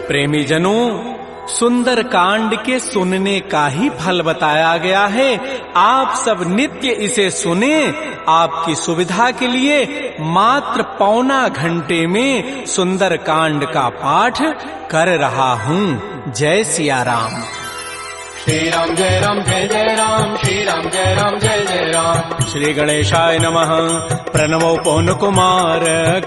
प्रेमी जनों, सुंदर कांड के सुनने का ही फल बताया गया है। आप सब नित्य इसे सुने। आपकी सुविधा के लिए मात्र पौना घंटे में सुंदर कांड का पाठ कर रहा हूँ। जय सिया राम। श्री राम जय राम जय जय राम, श्री राम जय राम जय जय राम। श्री गणेशाय नमः। प्रणवो पवन कुमार,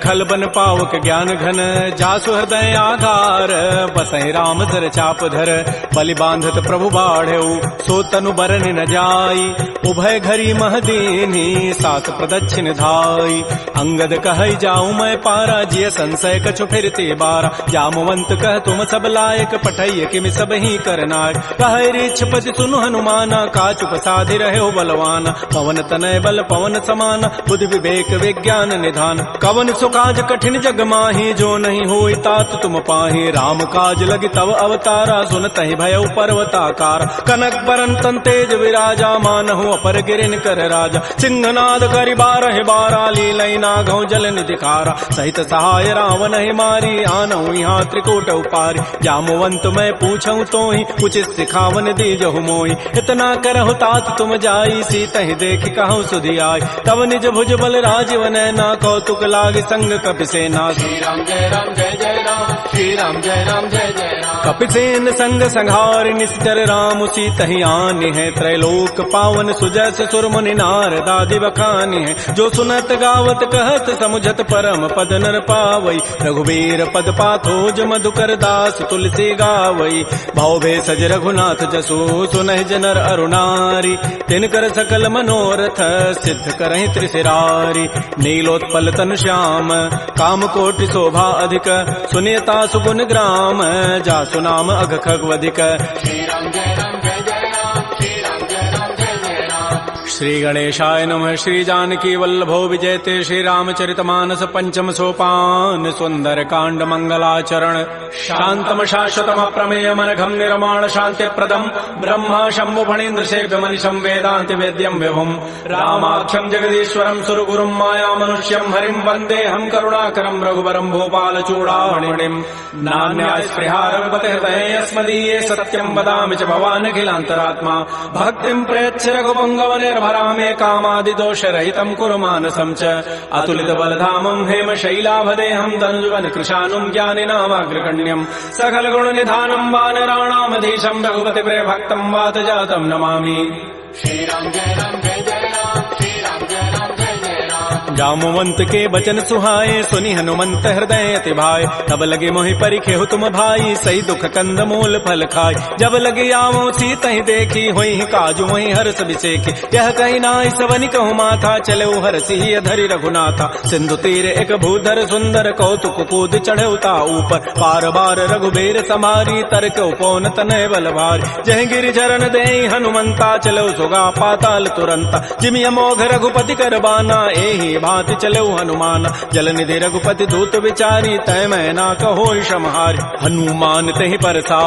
खल बन पावक ज्ञान घन, जासु हृदय आधार, बसहि राम सर चाप धर, बलि बांधत प्रभु बाढ़ऊ, सो तनु बरन न जाई, उभय घरी महदीनी, सात प्रदक्षिण धाई। अंगद कहई जाऊं मैं पारा, जिय संशय कछु फिरते बारा, जामवंत कह तुम सब लायक, पठैय किम सब ही करनाय। कहै छपति सुनु हनुमाना, काचु प्रसादि रहे बलवाना, पवन तनय बल पवन समाना, बुद्धि विवेक विज्ञान निधान। कवन सुकाज कठिन जग माही, जो नहीं होई तात तुम पाही। राम काज लगी तव अवतारा, सुनतहि भयउ पर्वताकार। कनक बरन तन तेज विराजा, मानहु अपर गिरिन कर राजा। सिंहनाद करि बारह बारा, लीलई नागौ जल निधिकारा। सहित सहाय रावण ही मारी, आनहु यहाँ त्रिकूट उपारी। जामवंत मैं पूछऊं तोहि, उचित सिखावन दीजहु मोहि। इतना करहु तात तुम जाई, सीतहि देखि कहु सुधि आई। तब निज भुज बल राजीव नैना, कौतुक लागी संग कपिसेना। श्री राम जय राम जय जय राम, श्री राम जय राम जय जय राम। कपिसेन संग संहार, निश्चर राम सीतहि आनि है। त्रैलोक पावन सुजस सुर मुनि नारद आदि बखानि है। जो सुनत गावत कहत समुझत परम पद नर पावई। रघुबीर पद पाथोज मधुकर दास तुलसी गावई। भाव भे सज रघुनाथ जसु, सुनहि जनर अरुणारी। तिनकर सकल मनोरथ, सिद्ध करहि त्रिशिरारी। नीलोत्पल तनु श्याम, काम कोटि शोभा अधिक, सुनियता सुगुण ग्राम, जासु नाम अघ खगवधिक। श्री राम जय राम जय जय राम, श्री राम जय राम जय जय राम। श्री गणेशाय नमः। श्री जानकी वल्लभो विजयते, श्री रामचरितमानस पंचम सोपान। सुंदर कांड मंगलाचरण, शांतम शाश्वतम अप्रमेय मनघम निर्माण शांति प्रदम, ब्रह्मा शंभु फणीन्द्र सेव्य मनिषं वेदांति वेद्यम विभुम। रामाख्यम जगदीश्वरम सुरगुरुम माया मनुष्यम हरिम, वंदे हम करुणाकरम रघुवरम भूपाल चूड़ामणिम। नान्या स्पृहा रघुपते हृदये अस्मदीये, सत्यम वदामि च भवान् अखिलान्तरात्मा। भक्तिं प्रयच्छ रघुपुंगव निर्भरामे, कामादि दोष रहितं कुरु मानसं च। अतुलित बलधामं हेम शैलाभदेहं, तनुजुवन कृशानुं ज्ञानिनामाग्रगण्यं। सकल गुण निधानं वानराणामधीशं, रघुपति प्रिय भक्तं वात जातं नमामि। श्री राम जय राम जय जय राम, श्री राम जय राम जय जय राम। जामवंत के बचन सुहाए, सुनि हनुमंत हृदय अति भाए। तब लगे मोहि परिखेहु तुम भाई, सही दुख कंद मूल फल खाय। जब लगे आवो सीतहि देखी, होई काजु वही हर्ष बिसेखी। यह कही नाई सवनि कहु माथा, चले हरषि धरि रघुनाथा। सिंधु तीर एक भूधर सुंदर, कौतुक कूद चढ़े उता ऊपर। पार बार रघुबीर समारी, तर्क उपौन तनय बल भारी। जह गिरि चरण देहि हनुमंता, चलो सुगा पाताल तुरंता। जिमि अमोघ रघुपति कर बाना, एहि भांति चलो हनुमान। जल निधि रघुपति दूत विचारी, तय मैं ना कहो क्षमहारी। हनुमान तहि परसा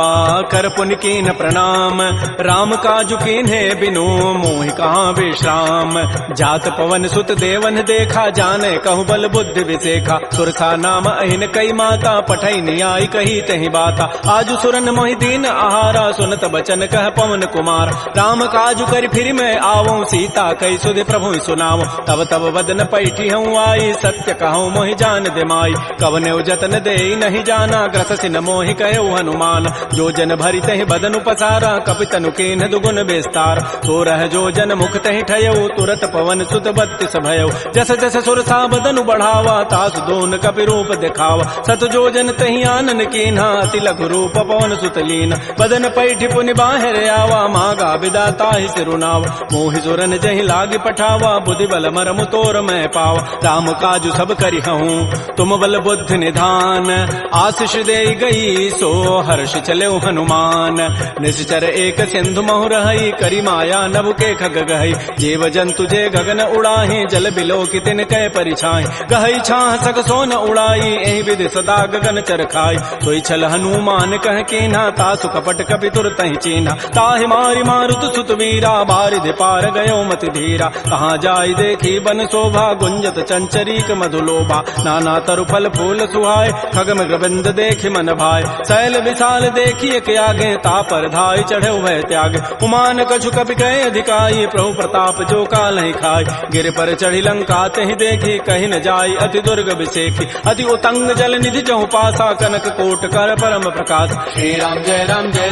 कर पुनि कीन प्रणाम, राम काजु कीन्हे बिनु मोहि कहाँ विश्राम। जात पवन सुत देवन देखा, जाने कहु बल बुद्धि विसेखा। सुरसा नाम अहिन कई माता, पठई नियाई कही तहि बाता। आजु सुरन मोहि दीन आहारा, सुनत बचन कह पवन कुमार। राम काजु करि फिर मैं आवो, सीता कई सुधि प्रभु सुनावो। तब तब वदन पैठी हूँ आई, सत्य कहूँ मोहि जान दिमाई। कवने जतन दे नहीं जाना, ग्रससि न मोहि कहो हनुमान। जो जन भरि तहि बदनु पसारा, कपितनु कीन्ह दुगुन विस्तार। सो रह जो जन मुख तहि ठयऊ, तुरत पवन सुत बत्तीस भयऊ। जस जस सुरसा बदनु बढ़ावा, तासु दोन कपि रूप दिखावा। सत जो जन तहि आनन कीन्हा, अति लघु रूप पवन सुत लीना। बदन पैठी पुनि बाहिर आवा, मागा विदा ताहि सिरुनावा। मोहि सुरन जहि लागी पठावा, बुद्धि बल मरमु तोर मैं पावा। राम काजु सब करिहऊँ, तुम बल बुद्धि निधान। आशीष दे गई सो हर्ष चले हनुमान। निश्चर एक सिंधु महु रही, करी माया नभ के खग गहई। जीव जंतु जे गगन उड़ाही, जल बिलो की तिन कै परिछाई। गहई छाह सक सोन उड़ाई, एहि विधि सदा गगन चर खाई। सोई छल हनुमान कह कीन्हा, तासु कपट कपि तुरतहि चीन्हा। ताहि मारि मारुत सुत वीरा, बारिधि पार गयो मति धीरा। कहाँ जाई देखी बन शोभा, गुंजत चंचरीक मधुलोभा नाना तरु फल फूल सुहाय खगम ग्रबिंद देखि मन भाय शैल विशाल देखिए के आगे तापर धाय चढ़े भय त्याग उमान कछु कपि कहे अधिकाई प्रभु प्रताप जो काल ही खाय गिर पर चढ़ी लंका तहि देखी कहीं न जाय अति दुर्ग विषेखी अति उतंग जल निधि चहु पासा कनक कोट कर परम प्रकाश श्री राम जय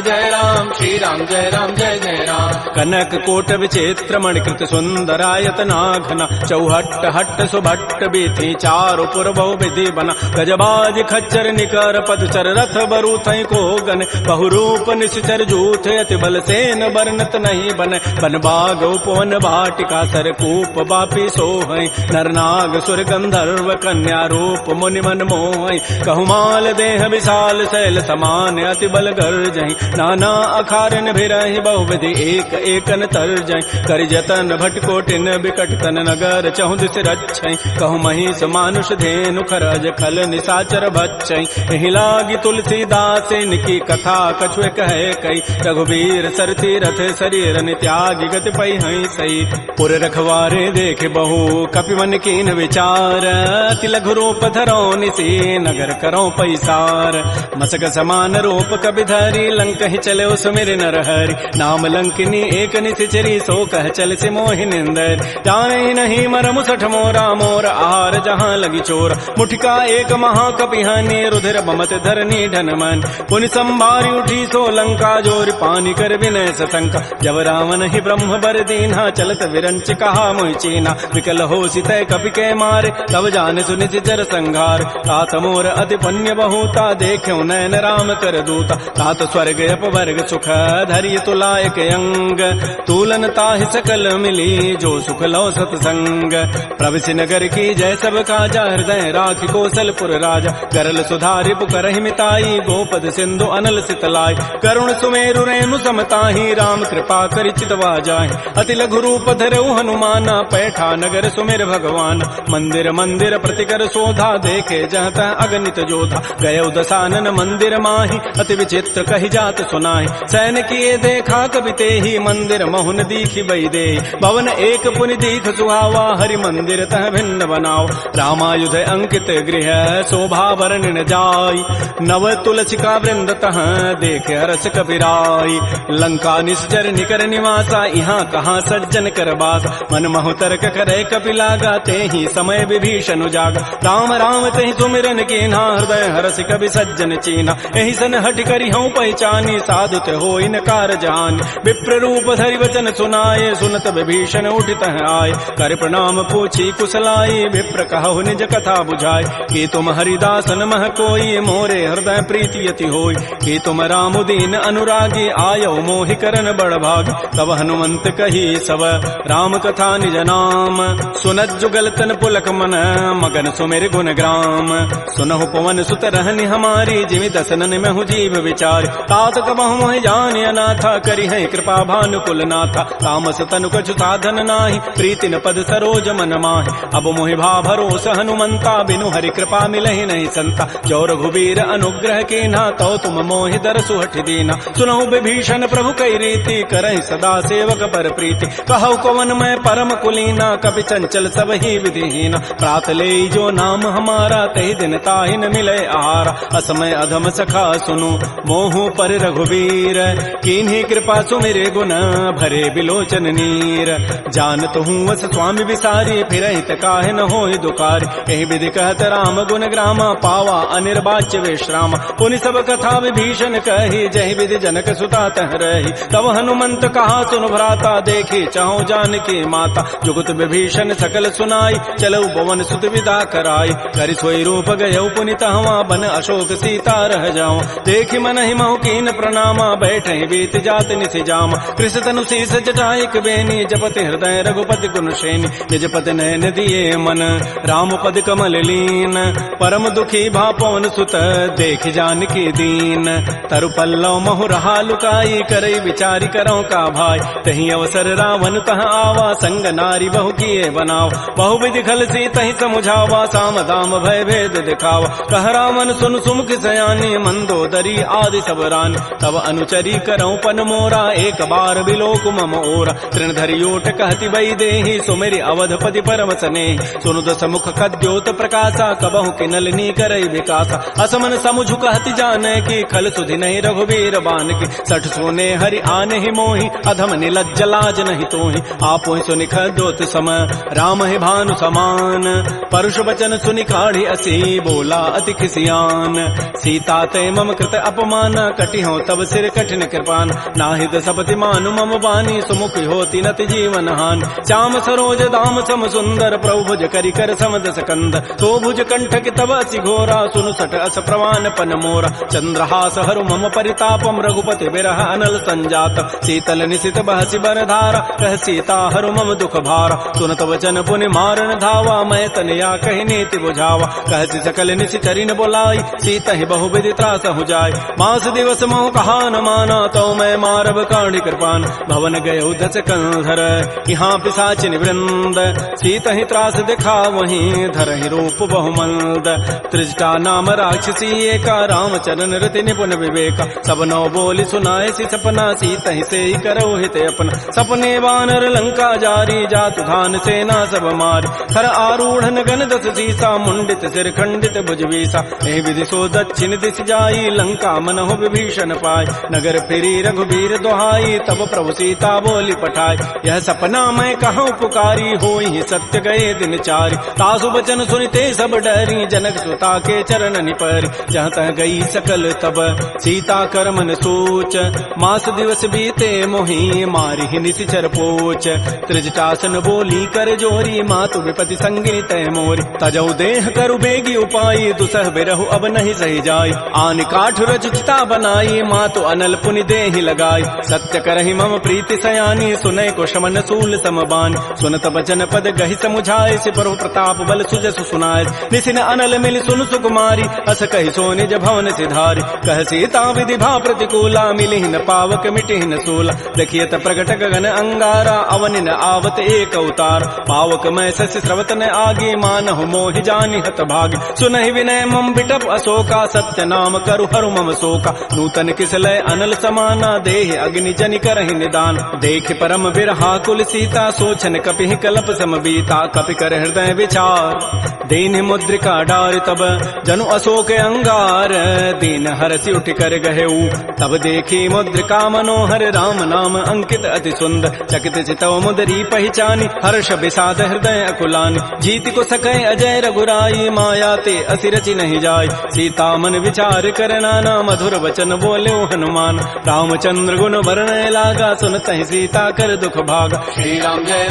जय राम श्री राम जय जय राम कनक कोट विचित्र मणिकृत सुंदरायत नाघना चौहट्ट हट्ट सुभट्ट बीथी चारु पुर बहु विधि बना गजबाज खच्चर निकर पदचर रथ बरु थई को गन बहुरूप निश्चर जूथ अति बल सेन बरनत नहीं बन बन बाग उपवन भाटिका सरकूप बापी सोहै नरनाग सुर गंधर्व कन्या रूप मुनि मन मोहै कहुमाल देह विशाल शैल समान अति बल गर्जहि नाना अखारन भिरहि बहुविधि एक एकन तरजहि करि जतन भटकोटिन बिकट तन नगर चहु दिस रक्षै कहु महिष मानुष धेनु खरज खल निसाचर भक्षै एहि लागी तुलसीदास इनकी कथा कछुए कहे कई रघुवीर सरती रथ शरीर त्यागी गति पै हई सई पुर रखवारे देख बहु कपिवन कीन विचार अति लघु रूप धरो निसी नगर करो पैसार मसक समान रूप कपि धरी लंक ही चले सुमिर नर हरि नाम लंकिनी एक निशिचरी सो कह चल से मोहि निंदर जाने नहीं मरमु सठ मोरा मोर आहार जहाँ लगी चोर मुठिका एक महाकपिहानी रुधिर बमत धरनी ढनमन पुनि संभारी उठी सो लंका जोर पानी कर विनय सशंका जब रावण ही ब्रह्म बर दीन्हा चलत विरंच कहा मोहि चीना विकल हो सितय कपि के मारे तब जान सुनित जर संघार तात मोर अति पुण्य बहुता देख्यो नयन राम कर दूता तात स्वर्ग अपवर्ग सुख धैर्य तुलायक अंग तूलन ताहि सकल मिली जो सुख लो सतसंग प्रविशि नगर की जय सब काजा हृदय राखि कौशलपुर राजा गरल सुधारि पुकरहि मिताई गोपद सिंधु अनल सितलाई करुण सुमेरु रेणु समताहि राम कृपा करि चितवा जाहि अति लघु रूप धरऊ हनुमाना पैठा नगर सुमिर भगवान मंदिर मंदिर प्रतिकर शोधा देखे जहत अगणित जोधा गय दसानन मंदिर माही अति विचित्र कहि जात सुनाहि सैन किए देखा कवि तेहि मंदिर महुन दीखि बई दे भवन एक पुनि दीख सुहावा हरि मंदिर तह भिन्न बनाओ रामायुध अंकित गृह शोभा वर्णन जाय नव तुलसिका वृंद तह देखे हरस कपिराई लंका निश्चर निकर निवासा यहाँ कहाँ सज्जन कर बास मन महु तर्क करे कपि लागा तेहि समय विभीषण जागा राम राम तेहि सुमिरन कीन्हा हृदय हरस कवि सज्जन चीना एहि सन हट करि हूँ पहचानी साधुत हो इनकार जान विप्र रूप धरि वचन सुनाए सुनत विभीषण उठित आए कर प्रणाम पूछी कुशलाई विप्र कहु निज कथा बुझाए कि तुम हरिदासन मह कोई मोरे हृदय प्रीति यति होई कि तुम राम दीन अनुरागी आयो मोहि करन बड़ भाग तब हनुमंत कही सब राम कथा निज नाम सुनत जुगल तन पुलक मन मगन सुमेर गुण ग्राम सुनहु पवन सुत रहनि हमारी जिमि दसनन में हूँ जीव विचार तात कबहु मोहि जान अनाथा करि है कृपा भानुकुल नाथा तामस तनु कछु साधन नाही प्रीति न पद सरोज मन माहि अब मोहि भा भरोस हनुमंता बिनु हरि कृपा मिलहि नहीं संता जो रघुबीर अनुग्रह कीन्हा तो तुम मोहि दरसु हठ दीना सुनहु विभीषण प्रभु कई रीति करहि सदा सेवक पर प्रीति कहु कवन मैं परम कुलीना कपि चंचल सब ही विधिहीना प्रात ले जो नाम हमारा तहि दिन ताहि न मिले आहारा असमय अधम सखा सुनु मोहु पर रघुबीर कीन्ही कृपा सुमिरे गुण भरे बिलोचन नीर जानत हूँ वस स्वामी विसारी फिर हित काहे न होय दुखारी एहि विधि कहत राम गुण ग्रामा पावा अनिर्वाच्य विश्राम पुनि सब कथा विभीषण कही जहि विधि जनक सुता तह रही तब हनुमंत कहा सुन भ्राता देखी चाहु जानकी माता जुगत विभीषण सकल सुनाई चलऊ पवन सुत विदा कराई करि सोई रूप गयऊ पुनि तहवा बन अशोक सीता रह जाओ देखि मन ही महु कीन प्रणामा बैठे बीत जात निसि जाम कृष तनु शीस जटाइक बेनी जपति हृदय रघुपति गुण श्रेणी निज पति नयन दिए मन राम पद कमल लीन परम दुखी भा पवन सुत देख जानकी दीन तरु पल्लव महु रहा लुकाई करई विचारी करो का भाई तही अवसर रावण तह आवा संग नारी बहु किए बनाओ बहु विधि खल सी तही समुझावा साम दाम भय भेद दिखावा कह रावण सुन सुमुख सयानी मंदोदरी आदि सब रान तब अनुचरी करऊं पन मोरा एक बार बिलोक मम ओरा तृण धरियोट कहति बई देहि सुमेरि अवधपति पर परम सने सुनु दस मुख कद्योत प्रकाशा कबहु किनलनी करई विकासा असमन समुझु कहति जाने की खल सुधि नहीं रघुबीर बान की सठ सोने हरि आने ही मोहि अधम निलज्ज लाज नहीं तोहि आपो सुनि खद्योत समय राम ही भानु समान परुष वचन सुनि काढ़ी असी बोला अति खिसियान सीता ते मम कृत अपमान कटि हो तब सिर कठिन कृपान नाहिद सपति मानु मम बानी सुमुख होती नति जीवन हान श्याम सरोज दाम सम सुंदर प्रभु भुज करि कर समदस कंद तो भुज कंठ की तब असि घोरा सुनु सट अस प्रवान पन मोरा चंद्रहास हरु मम परितापम रघुपति विरह अनल संजात शीतल निशित बहसि बर धारा कह सीता हरु मम दुख भारा सुनत वचन पुनि मारन धावा मैं तनया कहि नीति बुझावा कहति सकल निशि चरिन बोलाई सीता ही बहु विधि त्रास हो जाय मास दिवस मोह कहा न माना तो मैं मारब काढ़ी कृपान भवन गय दस कंधर यहाँ पिशाचिन वृंद सीता ही त्रास दिखा वहीं धर ही रूप बहुमंद त्रिजटा नाम राक्षसी एका राम चरण रति निपुण विवेका सब नौ बोली सुनाए सी सपना सीता ही से ही करो हित अपना सपने वानर लंका जारी जातु धान सेना सब मारी थर आरूढ़ गन दस सीसा मुंडित सिर खंडित भुजवीसा एहि विधि सो दक्षिण दिश जाई लंका मनहु विभीषण पाय नगर फिरी रघुबीर दोहाई तब प्रभु सीता बोली पठाई यह सपना मैं कहूँ पुकारी होई सत्य गए दिन चारि तासु बचन सुनते सब डरी जनक सुता के चरण निपरि जहाँ तह गई सकल तब सीता कर मन सोच मास दिवस बीते मोहि मारी ही निशिचर पोच त्रिजटासन बोली कर जोरी मातु विपति संगी तय मोरी तजौ देह करु बेगी उपाई दुसह बिरहु अब नहीं सही जाई आन काठ रचिता बनाई मातु अनल पुनि देहि लगाई सत्य करहि मम प्रीति सयानी सुनय को शमन सूल समबान सुनत बचन पद गहि समुझाए सिपरु प्रताप बल सुजसु सुनाय निसिन अनल मिल सुन सुकुमारी अस कहि सो निज भवन सिधारी कह सीता विधि भा प्रतिकूला मिलि न पावक मिटि न सूला देखियत प्रगट गगन अंगारा अवनि न आवत एक अवतार पावक मैं शशि स्रवत न आगे मानहु मोहि जानि हत भागी सुनहि विनय मम बिटप अशोका सत्य नाम करु हरु मम शोका नूतन किसलय अनल समाना देह अग्नि जनि करहि निदान देख परम बिरहा कुल सीता सोचन कपि कलप सम बीता कपि कर हृदय विचार दीन मुद्रिका डार तब जनु अशोक अंगार दीन हरसि उठ कर गहेऊ तब देखी मुद्रिका मनोहर राम नाम अंकित अति सुंदर चकित चितव मुदरी पहचानी हर्ष विषाद हृदय अकुलानी जीत को सकै अजय रघुराई माया ते असि रचि नहीं जाय सीता मन विचार कर नाना मधुर वचन बोले हनुमान रामचंद्र गुण वर्णय लागा सुनत ही सीता कर दुख भागा श्री राम जय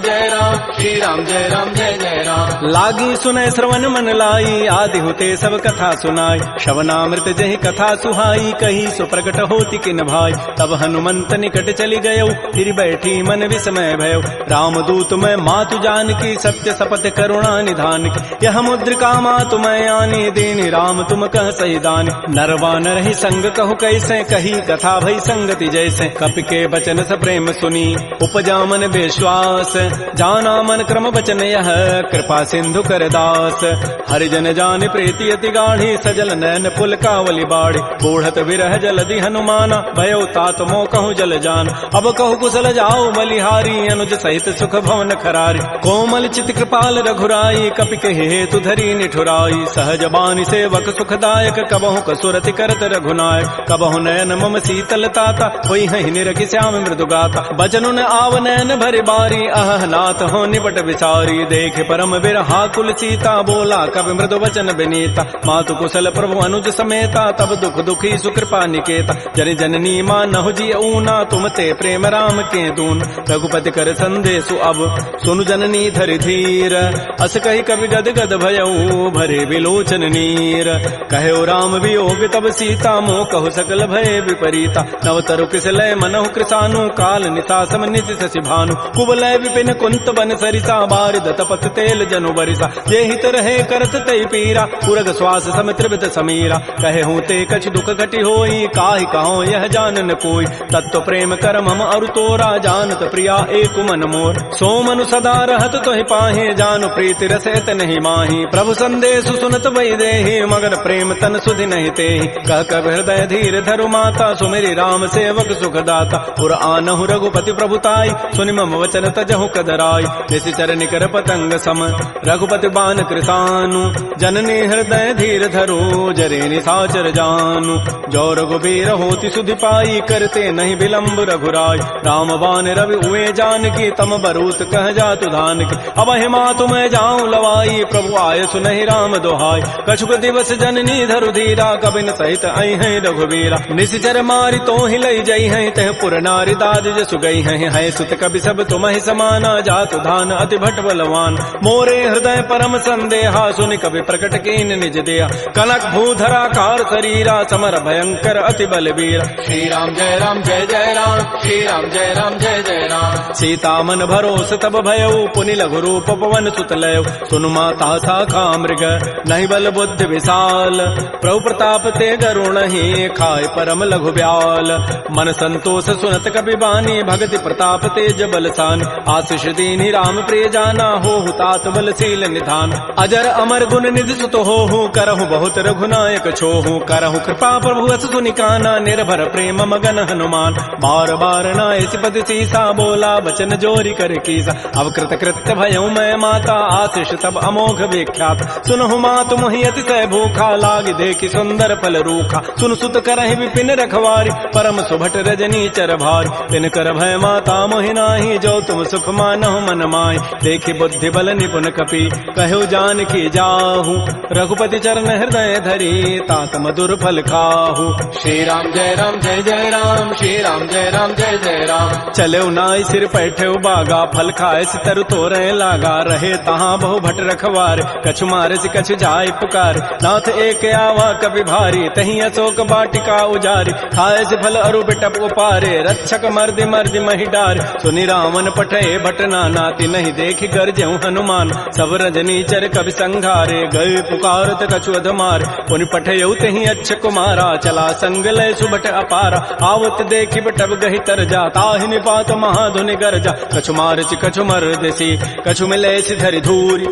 जय राम श्री राम जय जय राम लागी सुनय श्रवण मन लाई आदि होते सब कथा सुनाई श्रवणामृत जहि कथा सुहाई कही सो प्रकट होती किन भाई तब हनुमंत निकट चली गयो फिर बैठी मन विस्मय भयो राम दूत मैं मातु जान की सत्य सपथ करुणा निधान की यह मुद्रिका मातु मैं आनी दीनी राम तुम कह सही दानी नरवान रही संग कहु कैसे कही कथा भई संगति जैसे कपि के बचन स प्रेम सुनी उपजा मन विश्वास जाना मन क्रम बचन यह कृपा सिंधु कर दास हरिजन जान प्रीति अति गाढ़ी सजल नैन पुल कावली बाड़ी बूढ़त विरह जलधि हनुमाना भयो तात मो कहूँ जल जान अब कहु कुशल जाओ बलिहारी अनुज सहित सुख भवन खरारी कोमल चित कृपाल रघुराई कपि कहे हेतु धरी निठुराई सहज बानी सेवक सुखदायक कबहु कसुरति करत रघुनायक कबहु नयन मम शीतल ताता होई हहि निरखि श्याम मृदु गाता बचनु न आव नयन भरि बारी अह नाथ हो निपट विचारी देख परम बिरहा कुल सीता बोला कवि मृदु वचन विनीता मातु कुशल प्रभु अनुज समेता तब दुख दुखी सुकृपा निकेता जन जननी मां नहु जी ऊना तुम ते प्रेम राम के दून रघुपति कर संदेशु अब सुनु जननी धरि धीर अस कही कवि गद गद भयऊ भरे विलोचन नीर कहो राम वियोग तब सीता मोह कहु सकल भय विपरीता नव तरु किसलय मनहु कृसानु काल निता सम निति शशि भानु कुबलय विपिन कुंत बन सरिसा बारिद तपत तेल जनु बरिसा जे हित रहे करत तई पीरा पुरग श्वास सम त्रिवित समीरा कहे हूँ ते कछ दुख घटी होई काहि कहो यह जानन कोई तत्व प्रेम कर मम और तोरा जानत प्रिया एक मन मोर सो मनु सदा रहत तोहि पाहे जानु प्रीति रसैत नहीं माही प्रभु संदेश सुनत वै देहि मगर प्रेम तन सुधि नहीं तेहि कह कब हृदय धीर धरु माता सुमेरी राम सेवक सुख दाता पुर आनहु रघुपति प्रभुताई सुनि मम वचन तजहु कदराई निशिचर निकर पतंग सम रघुपति बान कृतानु जननी हृदय धीर धरो जरे निशाचर जानु जो रघुबीर होति सुधि पाई करते नहीं विलंब रघुराय राम बान रवि उए जान की तम बरूत कह जातु धान की अब हिमा तुम्हें जाऊं लवाई प्रभु आय सुनहि राम दोहाई कछुक दिवस जननी धरु धीरा कबिन सहित आई है रघुबीरा निशिचर मारी तो ही लई जई है तह पुर नारी दाद जसु गई है सुत कवि सब तुम ही समाना जातु धान अति भट बलवान मोरे हृदय परम संदेहा सुनि कवि प्रकट कीन निज देहा कनक भूधरा कार शरीरा समर भयंकर अति बलबीरा श्री राम जय राम जय जय राम श्री राम जय राम जय जय राम सीता मन भरोस तब भयउ पुनि लघु रूप पवन सुत लयउ सुनु माता शाखा मृग नहीं बल बुद्धि विशाल प्रभु प्रताप ते गरुण ही खाय परम लघु ब्याल मन संतोष सुनत कपि बानी भगति प्रताप तेज बलसान आशीष दीनि राम प्रिय जाना हो तात बलशील निधान अजर अमर गुण निधि सुत हो करहु बहुत रघुनायक छोहु करहु कृपा प्रभु अस सुनि काना निर्भर प्रेम मगन हनुमान बार बार नाय सिपति सीसा बोला बचन जोरी कर कीसा अब कृत कृत्य भयउ मैं माता आशीष तब अमोघ विख्यात सुनहु मातु मोहि अतिशय भूखा लाग देखि सुंदर फल रूखा सुन सुत करहि विपिन रखवारी परम सुभट रजनी चर भारी तिन कर भय माता मोहि नाही जो तुम सुख मानहु मन माहि देखि बुद्धि बल निपुण कपि कहु जान की जाहु रघुपति चरण हृदय धरी तात मधुर फल खाहु श्री राम जय राम जय जय राम श्री राम जय राम जय जय राम चले नाई सिर पैठे बागा फल खाए सितर तोरे लागा रहे तहाँ बहु भट रखवार कछु मारे से कछु जाय पुकार नाथ एक आवा कभी भारी तही अशोक बाटिका उजारी खाए से फल अरु बिटप उपारे रक्षक मर्दि मर्दि मही डार सुनि रावण पठे भट नाती नहीं देख गरजहु हनुमान सब रजनी चर कवि संघारे गए पुकारत कछु अधमार पुनि पठयउ तही अच्छ कुमारा चला संग लय सुबट अपारा आवत देखि बटब गहि तर जाता ही निपात महाधुनि गरजा कछु मारच कछु मर्दसी कछु मिले धरि धूरी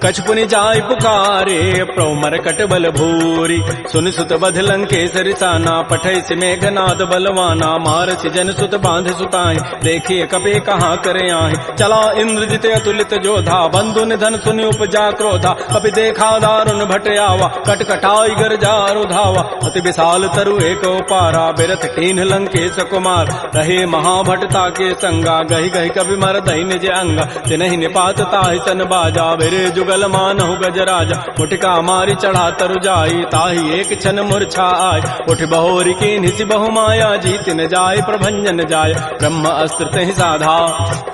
कछु पुनि जाय पुकारे प्रभु मरकट बल भूरी सुन सुत बध लंकेसरि साना पठै से मेघनाद बलवाना मारसि जन सुत बांध सुताई देखिए कपे कहाँ करे आहि चला इंद्रजित अतुलित जोधा बंधु निधन सुनि उपजा क्रोधा कपि देखा दारुण भट आवा कटकटाई गरजारु धावा अति विशाल तरु एक पारा बिरथ कीन्ह लंकेश कुमार रहे महाभटता के संगा गही गही कवि मर दही निज अंगा तिनहि निपात ताहि सन बाजा बिरे जुगल मानहु गजराजा मुटिका मारी चढ़ा तरु जाई ताहि एक क्षण मूर्छा आय उठ बहोरी की निसि बहु माया जीत न जाय प्रभंजन जाय ब्रह्म अस्त्र तहि साधा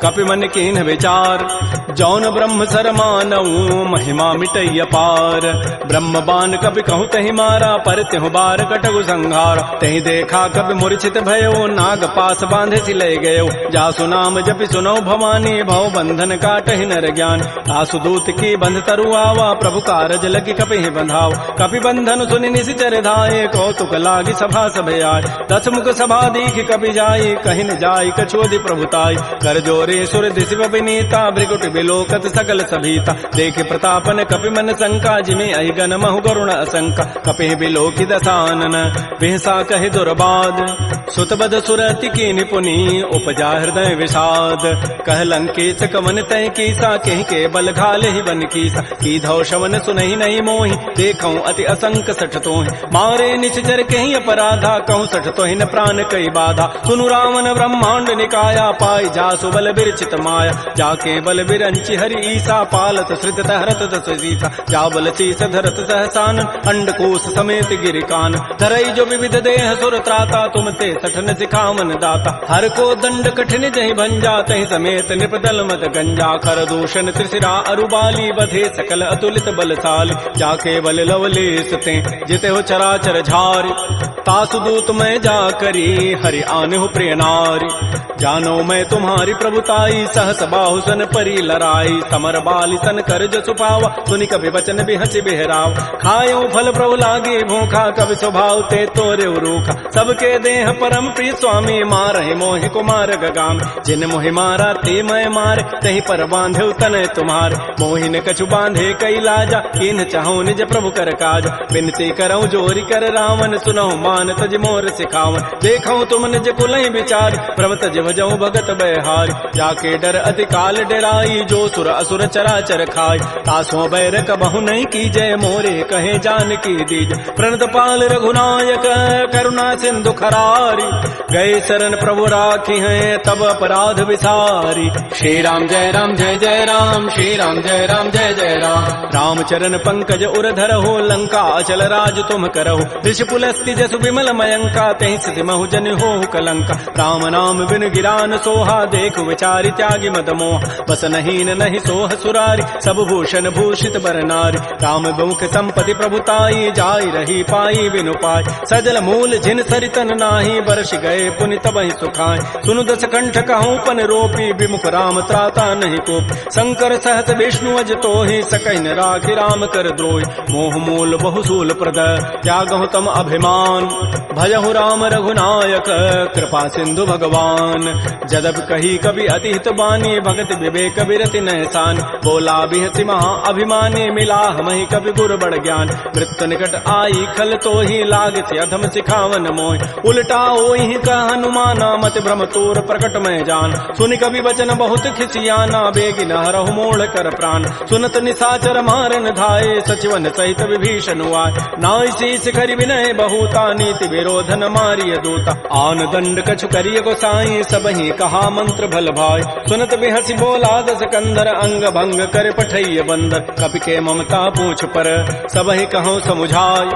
कपि मन कीन्ह विचार जौन ब्रह्म सर मानऊ महिमा मिटई अपार ब्रह्म बान कपि कहूँ तहि मारा पर त्यहु बार कटगु संहार तहि देखा कपि मूर्छित भयो नाग पास बांधे सिलय गयो जासु नाम जपि सुनो भवानी भव बंधन काटहि नर ज्ञान आसु दूत की बंध तरु आवा प्रभु कारज लगी कपि बंधाव कपि बंधन सुनि निशिचर धाये कौतुक लागी सभा सब आय दस मुख सभा दीख कपि जाई कहि न जाई कछोदि प्रभुताई कर जोरे सुर दिशि विनीता भृगुट बिलोकत सकल सभीता देख प्रतापन कपि मन शंका जिमे अहिगन महु गरुण असंका कपि बिलोकि दसानन बिहसा कहि दुर्बाद सुतबद सुरति की निपुनी उपजा हृदय विषाद कह लंकेश कवन तय कीसा कहीं के बल घाले ही बन कीसा की धौ शवन सुनहि नहीं मोहि देखऊं अति असंक सठ तोहि मारे निश्चर कहीं अपराधा कहूँ सठ तोहि न प्राण कई बाधा सुनु रावण ब्रह्मांड निकाया पाई जासु बल बिरचित माया जाके बल बिरंचि हरि ईसा पालत श्रित हरत दस सीसा जा बल शीस धरत सहसान अंडकोश समेत गिरिकान धरई जो विविध देह सुर त्राता तुम ते सठन सिखावन दाता हर को दंड कठिन जहि भंजा तहि समेत निपदल मत गंजा कर दूषण त्रिशिरा अरुबाली बधे सकल अतुलित बलशाली जाके बल लवलेस ते जिते हो चराचर झारी तासु दूत में जा करी हरि आने हो प्रिय नारी जानो मैं तुम्हारी प्रभुताई, सहस बाहु सन परी लड़ाई, समर बाली सन कर जो सुपावा, सुनि कभी वचन भी हंसी बिहराव, खायो फल प्रभु लागे भूखा, कभी स्वभाव ते तोरे रूखा, सबके देह परम प्रिय स्वामी, मारहि मोहि कुमार गगाम, जिन मोहि मारा ते मैं मारे, तही पर बांधे तनय तुम्हारे, मोहि न कछु बांधे कई लाजा, किन चाहो निज प्रभु कर काज, बिनती करऊं जोरी कर रावण, सुनहु मान तज मोर सिखावन, देखऊं तुम निज कुलहि विचार, भ्रम तज भजऊं भगत बहारी, जाके डर अति काल डराई, जो सुर असुर चराचर खाई, तासों बैर कबहु नहीं कीजय, मोरे कहे जान की दीज, प्रणत पाल रघुनायक करुणा सिंधु खरारी, गए शरण प्रभु राखी हैं तब अपराध विसारी, श्री राम जय राम जय जय राम, श्री राम जय राम जय जय राम, रामचरण पंकज उरधर हो, लंका अचल राज तुम करहु, ऋषि पुलस्ति जसु विमल मयंका, तहि सिद्धि महु जन हो कलंका, राम नाम बिन गिरान सोहा, देख विचारि त्यागी मद मोह, बस नहीं नहीं सोह सुरारी, सब भूषण भूषित बर नारी, राम मुख संपत्ति प्रभुताई, जाय रही पाई बिनु पाई, सजल मूल जिन सरितन नाही, बरस गए पुनि तबहि सुखाय, सुनु दस कंठ कहूँ पन रोपी, विमुख राम त्राता नहीं कोप, शंकर सहत विष्णु अज तोहि, सकैन राखि राम कर द्रोहि, मोह मूल बहुसूल प्रद, त्यागहु तम अभिमान, भजहु राम रघुनायक, कृपा सिंधु भगवान, जदब कही कवि अति हित बानी, भगत विवेक विरति नहसान, बोला बिहति महा अभिमानी, मिला हमहि कवि गुर बड़ ज्ञान, मृत्यु निकट आई खल तो ही, लागति अधम सिखावन मोहि, उल्टा ओहि का हनुमाना, मत भ्रम तोर प्रकट में जान, सुनि कवि वचन बहुत खिसियाना, बेगी न हरहु मोड़ कर प्राण, सुनत निशाचर मारन धाये, सचिवन सहित विभीषण आए, नाई शीस करि विनय बहुता, नीति विरोधन मारिय दूता, आन दंड कछु करिय गोसाई, सबहि कहा मंत्र भल भाई, सुनत बिहसी बोला दस कंदर, अंग भंग कर पठैय बंदर, कपि के ममता पूछ पर, सबहि कहूँ समुझाय,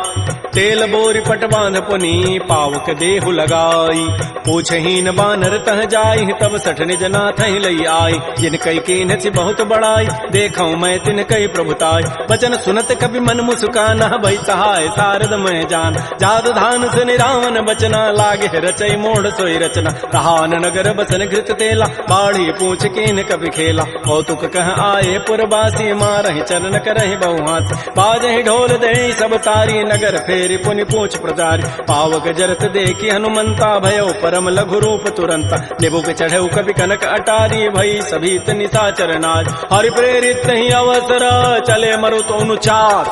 तेल बोरी पट बांध पुनी, पावक देहु लगाई, पूछहीन बानर तह जाई, तब सठ निज नाथ ही लई आई, जिन कई कीन सी बहुत बड़ाई, देखऊं मैं तिन कई प्रभुताई, बचन सुनत कभी मन मुस्काना, भई सहाय सारद मैं जान, जाद धान सुनि रावण बचना, लागे रचई मोड़ सोई रचना, रहान नगर बसन घृत तेला, बाढ़ी पूछ कीन कभी खेला, कौतुक कह आए पुरबासी, मारहि चरण करहि बहुहास, बाजहि ढोल दे सब तारी, नगर फेरि पुनि पूछ प्रजारी, पावक जरत देखी हनुमंता, भयो परम लघु रूप तुरंता, निबुक चढ़ऊ कवि कनक अटारी, भई सभीत निशाचर नाज, हरि प्रेरित ही अवसर, चले मरुत अनुचार,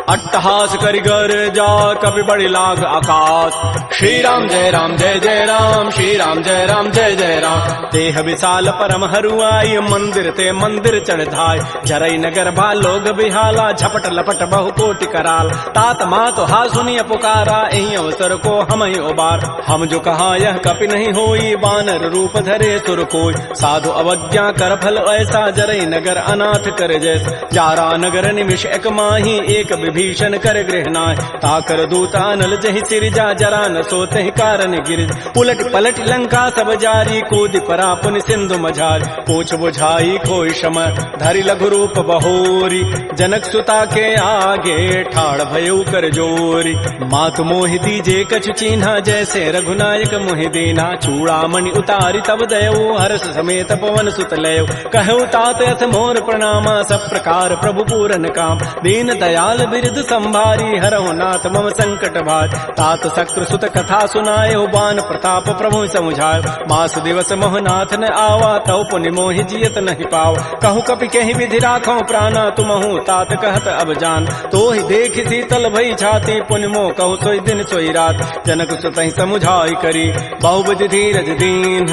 अट्टहास करिगर जा, कवि बड़ी लाग आकाश, श्री राम जय राम जय जय राम, श्री राम जय राम जय जय राम, देह विशाल परम हरुआई, मंदिर ते मंदिर चढ़ धाय, जरई नगर बा लोग बिहाला, झपट लपट बहु कोटि कराल, तात मात हा सुनिय पुकारा, एहि अवसर को हम ही उबार, हम जो कहा यह कपि नहीं होई, बानर रूप धरे सुर कोई, साधु अवज्ञा कर फल ऐसा, जरई नगर अनाथ कर जैसा, जारा नगर निमिष एक माही, एक विभीषण कर गृहनाय, ताकर दूता नल जहि सिरजा, जरा न सोते कारण गिरिज, उलट पलट लंका सब जारी, कूद परा पुनि सिंधु मझारी, पूछ बुझाई खोई शम, धरि लघु रूप बहोरी, जनक सुता के आगे ठाड़ भयउ कर जोरी, मातु मोहि दीजे कछु चीन्हा, जैसे रघुनायक मोहि दीना, चूड़ामणि उतारी तब दयऊ, हर्ष समेत पवन सुत लयऊ, कहऊ तात यथ मोर प्रणामा, सब प्रकार प्रभु पूरन काम, दीन दयाल बिरद संभारी, हरहु नाथ मम संकट भार, तात शक्र सुत कथा सुनाए, बान प्रताप प्रभु समुझाय, मास दिवस मोहनाथ न आवा, तव पुनि मोहि जियत नहीं पाव, कहूँ कपि कहीं विधि राखो प्राणा, तुमहु तात कहत अब जान, तो ही देख शीतल भई छाती, पुनि मोह कहूँ सोई दिन सोई रात, जनक सुतहि समुझाई करी, बहुविधि धीरज दीन,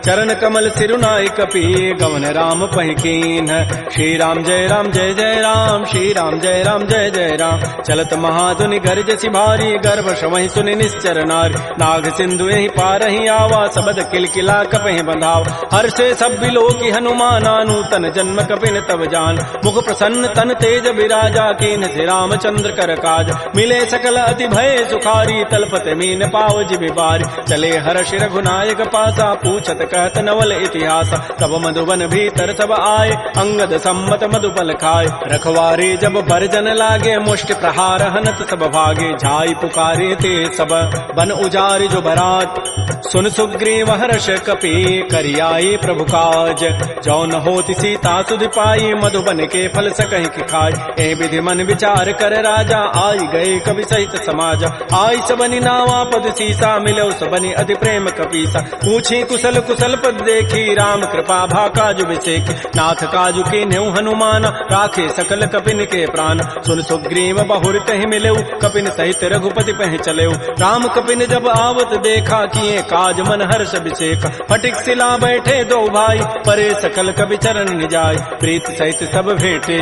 चरण कमल सिरुनाई कपि, गवन राम पहिकीन, श्री राम जय राम जय जय राम, श्री राम जय राम जय जय राम, चलत महाधुनि गर्ज सिभारी, गर्भ श्रवहि सुनि निश्चर नारी, नाग सिंधु यही पारहि आवा, सबद किलकिला कपहि बंधाव, हर्षे सब बिलोकी हनुमाना, नूतन जन्म कपिन तब जान, मुख प्रसन्न तन तेज विराजा, कीन से रामचंद्र कर काज, मिले सकल अति भय सुखारी, तलपत मीन पाव जिबि बारी, चले हर्ष रघुनायक पासा, पूछत कहत नवल इतिहास, तब मधुबन भीतर सब आए, अंगद सम्मत मधुपल खाए, रखवारे जब बरजन लागे, मुष्टि प्रहार हनत सब भागे, जाई पुकारे ते सब बन उजारे जो बरात। सुन सुग्रीव हर्ष कपि करियाए प्रभु काज, जो न होती सीता सुध पाई मधुबन के फल सकहि की खाय। ए विधि मन विचार कर राजा, आई गए कवि सहित समाज। आई सबनि नावा पद सीसा, मिलो सबनि अति प्रेम कपीसा। पूछी कुशल कुशल पद देखी, राम कृपा भा काजु विसेखी। नाथ काजु के न्यू हनुमान, राखे सकल कपिन के प्राण। सुन सुग्रीव बहुर तहि मिलेऊ, कपिन सहित रघुपति पह चलेऊ। राम कपिन जब आवत देखा, किए काज मन हर्ष विषेक। फटिक सिला बैठे दो भाई, परे सकल कवि चरण निजाय। प्रीत सहित सब भेंटे,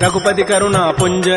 रघुपति करुणा पुंज।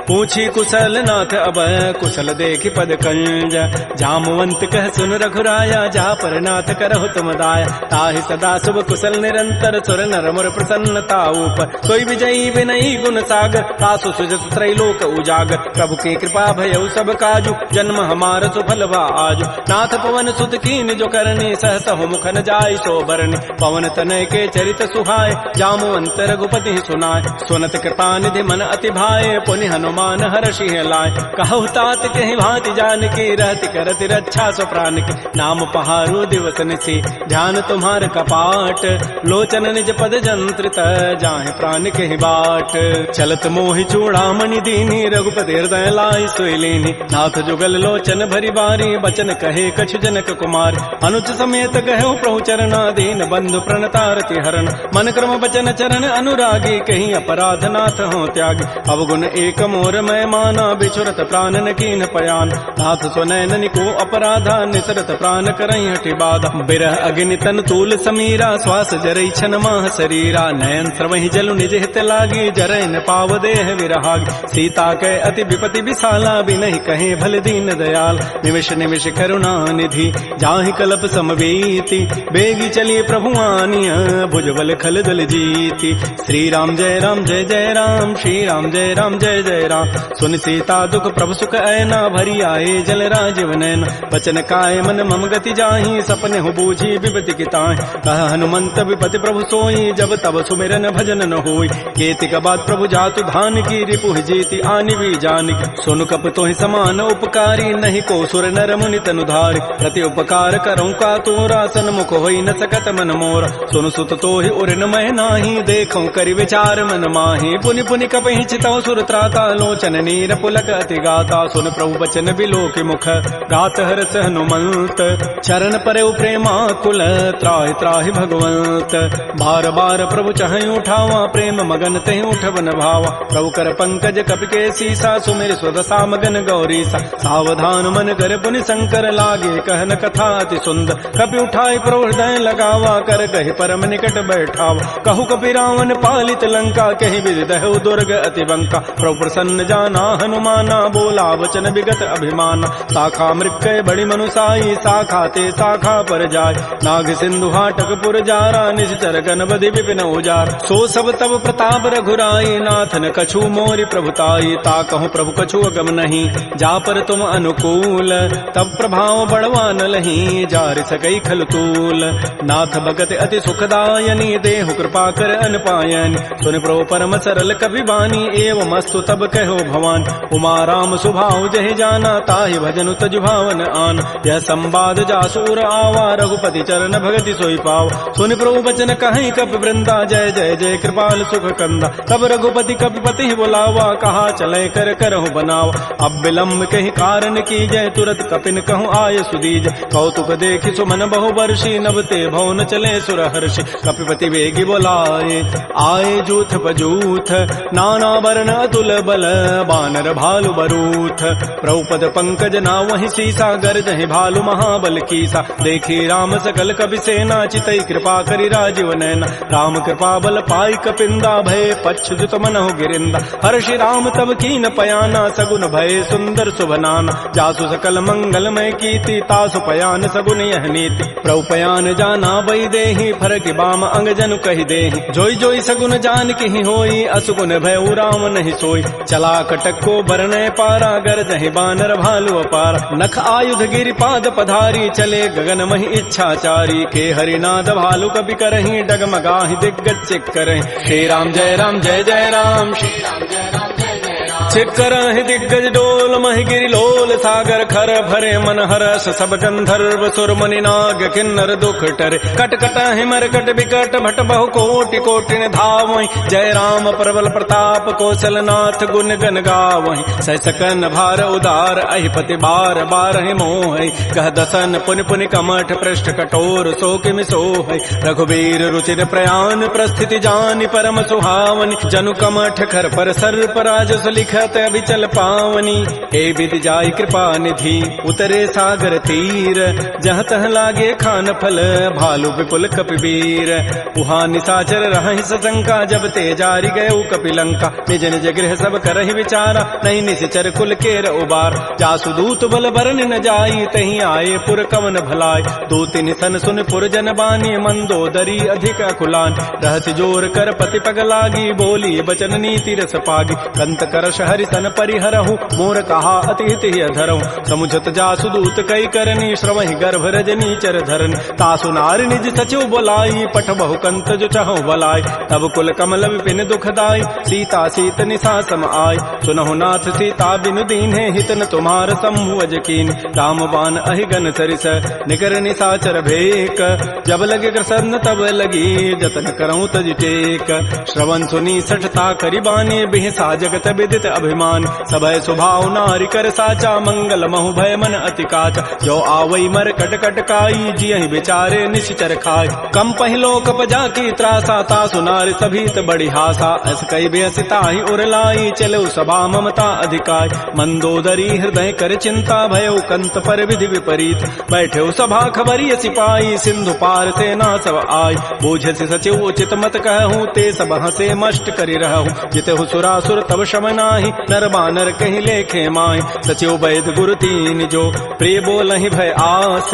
पूछी कुशल नाथ अब, कुशल देखि पद कंज। जामवंत कह सुन रघुराया, जा पर नाथ करहु तुम दाया। ताहि सदा शुभ कुशल निरंतर, सुर नर मुर प्रसन्नता ऊपर। सोई विजयी विनयी गुण सागर, तासु सुजस त्रैलोक उजागर। प्रभु की कृपा भयउ सब काजु, जन्म हमार सुफल भा आजु। नाथ पवन सुत कीन जो करनी, सहस हो मुखन जाय सो बरनी। पवन तनय के चरित सुहाय, जामवंत रघुपति सुनाय। सुनत कृपा निधि मन अति भाए, पुनि हनुमान हर्षि लाय। कहु तात कहि भांति जानकी, रहति करति रक्षा सो प्राण की। नाम पहारो दिवस निसी, ध्यान तुम्हार कपाट। लोचन निज पद जंत्रित, जाहि प्राण के बाट। चलत मोहि चूड़ामणि दीनी, रघुपति हृदय लाई सोई लीनी। नाथ जुगल लोचन भरी बारी, बचन कहे कछु जनक कुमार। अनुज समेत कहो प्रभु चरणा, दीन बंधु प्रणतारति हरण। मन क्रम बचन चरण अनुरागी, कहीं अपराध नाथ हो त्यागी। अवगुण एक मोर मैं माना, बिछुरत प्राण न कीन पयान। नाथ सुनैन को अपराधा, निसरत प्राण करई हठि बाधा। बिरह अग्नि तन तूल समीरा, श्वास जरई छन माह शरीरा। नयन स्रवहि जलु निज हित लागी, जरै न पाव देह विरहागी। सीता कै अति विपति विशाला, बिनहि कहे भल दीन दयाल। निमिष निमिष करुणा निधि, जाहि कल्प समवेति। बेगी चली प्रभु आनिया, भुजबल खल दल जीति। श्री राम जय राम जय जय राम, श्री राम जय राम जय जय राम। सुन सीता दुख प्रभु सुख ऐना, भरी आए जल राजीव नैना। बचन काय मन मम गति जाहि, सपने हो बूझी विपति की ताहि। कह हनुमंत विपति प्रभु सोई, जब तब सुमिरन भजन न होई। केतिक बाद प्रभु जातु धान की, रिपुहि जीति आनि भी जानिक। सुन कप तोहि समान उपकारी, नहीं को सुर नर मुनि तनु धारि। प्रति उपकार करऊं का तोरा, सन्मुख होई न सकत मन मोरा। सुन सुत तोहि उरिन मह नाही, देखऊं करि विचार मन माहि। पुनि पुनि कपहि चितौ सुर त्राता, लोचन नीर पुलक अति गाता। सुन प्रभु बचन बिलोकि मुख, गात हरस हनुमंत। चरण परउ प्रेमाकुल, त्राहि त्राहि भगवंत। बार बार प्रभु चहई उठावा, प्रेम मगन तेहि उठवन भावा। प्रभु कर पंकज कपि के सीसा, सुमिर स्वदसा मगन गौरीसा। सावधान मन कर पुनि शंकर, लागे कहन कथा अति सुंदर। कपि उठाई प्रभु हृदय लगावा, कर कहि परम निकट बैठावा। कहु कपि रावण पालित लंका, कहि विधि दहु दुर्ग अति बंका। प्रभु प्रसन्न जाना हनुमाना, बोला वचन विगत अभिमाना। शाखा मृक्कय बड़ी मनुसाई, शाखा ते शाखा पर जाय। नाग सिंधु हाटक पुर जारा, निश्चर गण बधि विपिन उजार। सो सब तब प्रताप रघुराई, नाथन कछु मोरि प्रभुताई। ताकहु प्रभु कछु अगम नहीं, जा पर तुम अनुकूल। तब प्रभाव बढ़वा न लही, जार सकई खल तूल। नाथ भगत अति सुखदायनी, देहु कृपा कर अनपायनी। सुन प्रभु परम सरल कपि बानी, एवं अस्तु तब कहो भवान। उमा राम सुभाव जहि जाना, ताहि भजनु तजु भावन आन। यह संवाद जासूर आवा, रघुपति चरण भगति सोई पाव। सुनि प्रभु बचन कहीं कपि वृंदा, जय जय जय कृपाल सुख कंदा। तब रघुपति कपिपति बुलावा, कहा चले कर करहु बनावा। अब विलम्ब कहीं कारण की जय, तुरत कपिन कहूँ आय सुदीज। कौतुक देखि सुमन बहु वर्षी, नभते भवन चले सुर हर्षि। कपिपति वेगी बोलाए, आए जूथ पजूथ। नाना वर्ण अतुल बल, बानर भालु बरूथ। प्रभुपद पंकज ना वही सीसा, गर्जहि भालु महाबल कीसा। देखी राम सकल कपि सेना, चितई कृपा करि राजीव नैना। राम कृपा बल पाई कपिंदा, भय पच्छुत मनहु गिरिंदा। हर्षि राम तब कीन पयाना, सगुन भय सुंदर सुभनाना। जासु सकल मंगलमय कीर्ति, तासु पयान सगुन यह नीति। प्रभु पयान जाना बई देहि, फरक बाम अंग जनु कहि देहि। जोई जोई सगुन जान की होई, असुगुन भय राम नहीं सोई। चला कटक को बरनय पारा, गरजहि बानर भालु अपार। नख आयुध गिरि पाद पधारी, चले गगन महि इच्छाचारी। के हरिनाद भालु कपि करहि, डगमगाहि दिग्गज चिक करहि। श्री राम जय जय राम, श्री राम जय राम जय जय राम। छिकर दिग्गज डोल महि गिरि लोल सागर खर भरे मन हरस सब गंधर्व सुर मुनि नाग किन्नर दुख टरे कट कट हिमर कट विकट भट बहु कोटि कोटि धावहि जय राम प्रबल प्रताप कौशल नाथ गुण गन गावहि सैसकन भार उदार अहिपति बार बारहि मोहि कह दसन पुनि पुनि कमठ पृष्ठ कठोर सो किमि सोहि रघुवीर रुचिर प्रयान प्रस्थिति जानि परम सुहावनि जनु कमठ खर पर सर्प राजस लिखत अभिचल पावनी हे विधि जाय कृपा निधि उतरे सागर तीर जहाँ तह लागे खान फल भालु विपुल कपिवीर उहाँ निशाचर रहहि सशंका जब ते जारि गए कपिलंका निज निज गृह सब करहि विचारा नहीं निश्चर कुल केर उबार जासु दूत बल बरन न जाई तहीं आए पुर कवन भलाय दो तिन सन सुन पुर जन बानी मंदोदरी अधिक अकुलान रहस जोर कर पति पग लागी बोली बचन नीति रस पागी कंत करश हरि सन परिहरहु मोर कहा अति हित धरहु समुझत जासु दूत कई करनी श्रवहि गर्भ रजनी चर धरन तासु नारी निज सचिव बोलाई पठ बहु कंत जो चहु बलाई तब कुल कमल विपिन दुखदाई सीता सीत निशा सम आय सुनहु नाथ सीता बिनु दीन्हे हितन तुम्हार सम्भुज कीन राम बान अहिगन सरिस निकर निशाचर भेक जब लगे प्रसन्न तब लगी जतन करऊं तज टेक श्रवण सुनी सठता करिबानी बिहसा जगत विदित अभिमान सबय स्वभाव नारी कर साचा मंगल महु भय मन अति काचा जो आवई मर कट कट काई जियहि बेचारे निश्चर खाय कम पहिलो कप जाकी त्रासा तासु नारी सभीत बड़ी हासा अस कई बेसिता ही उरलाई चलो सभा ममता अधिकाय मंदोदरी हृदय कर चिंता भयो कंत पर विधि विपरीत बैठे सभा खबरी सिपाही सिंधु पार सेना सब आय बोझ से सचिव उचित मत कहूँ ते सब हसे मष्ट करी रहूँ जितहु सुरासुर तब शम नाही नर बानर कहीं लेखे माय सचिव वैद गुरु तीन जो प्रिय बोलहि भय आस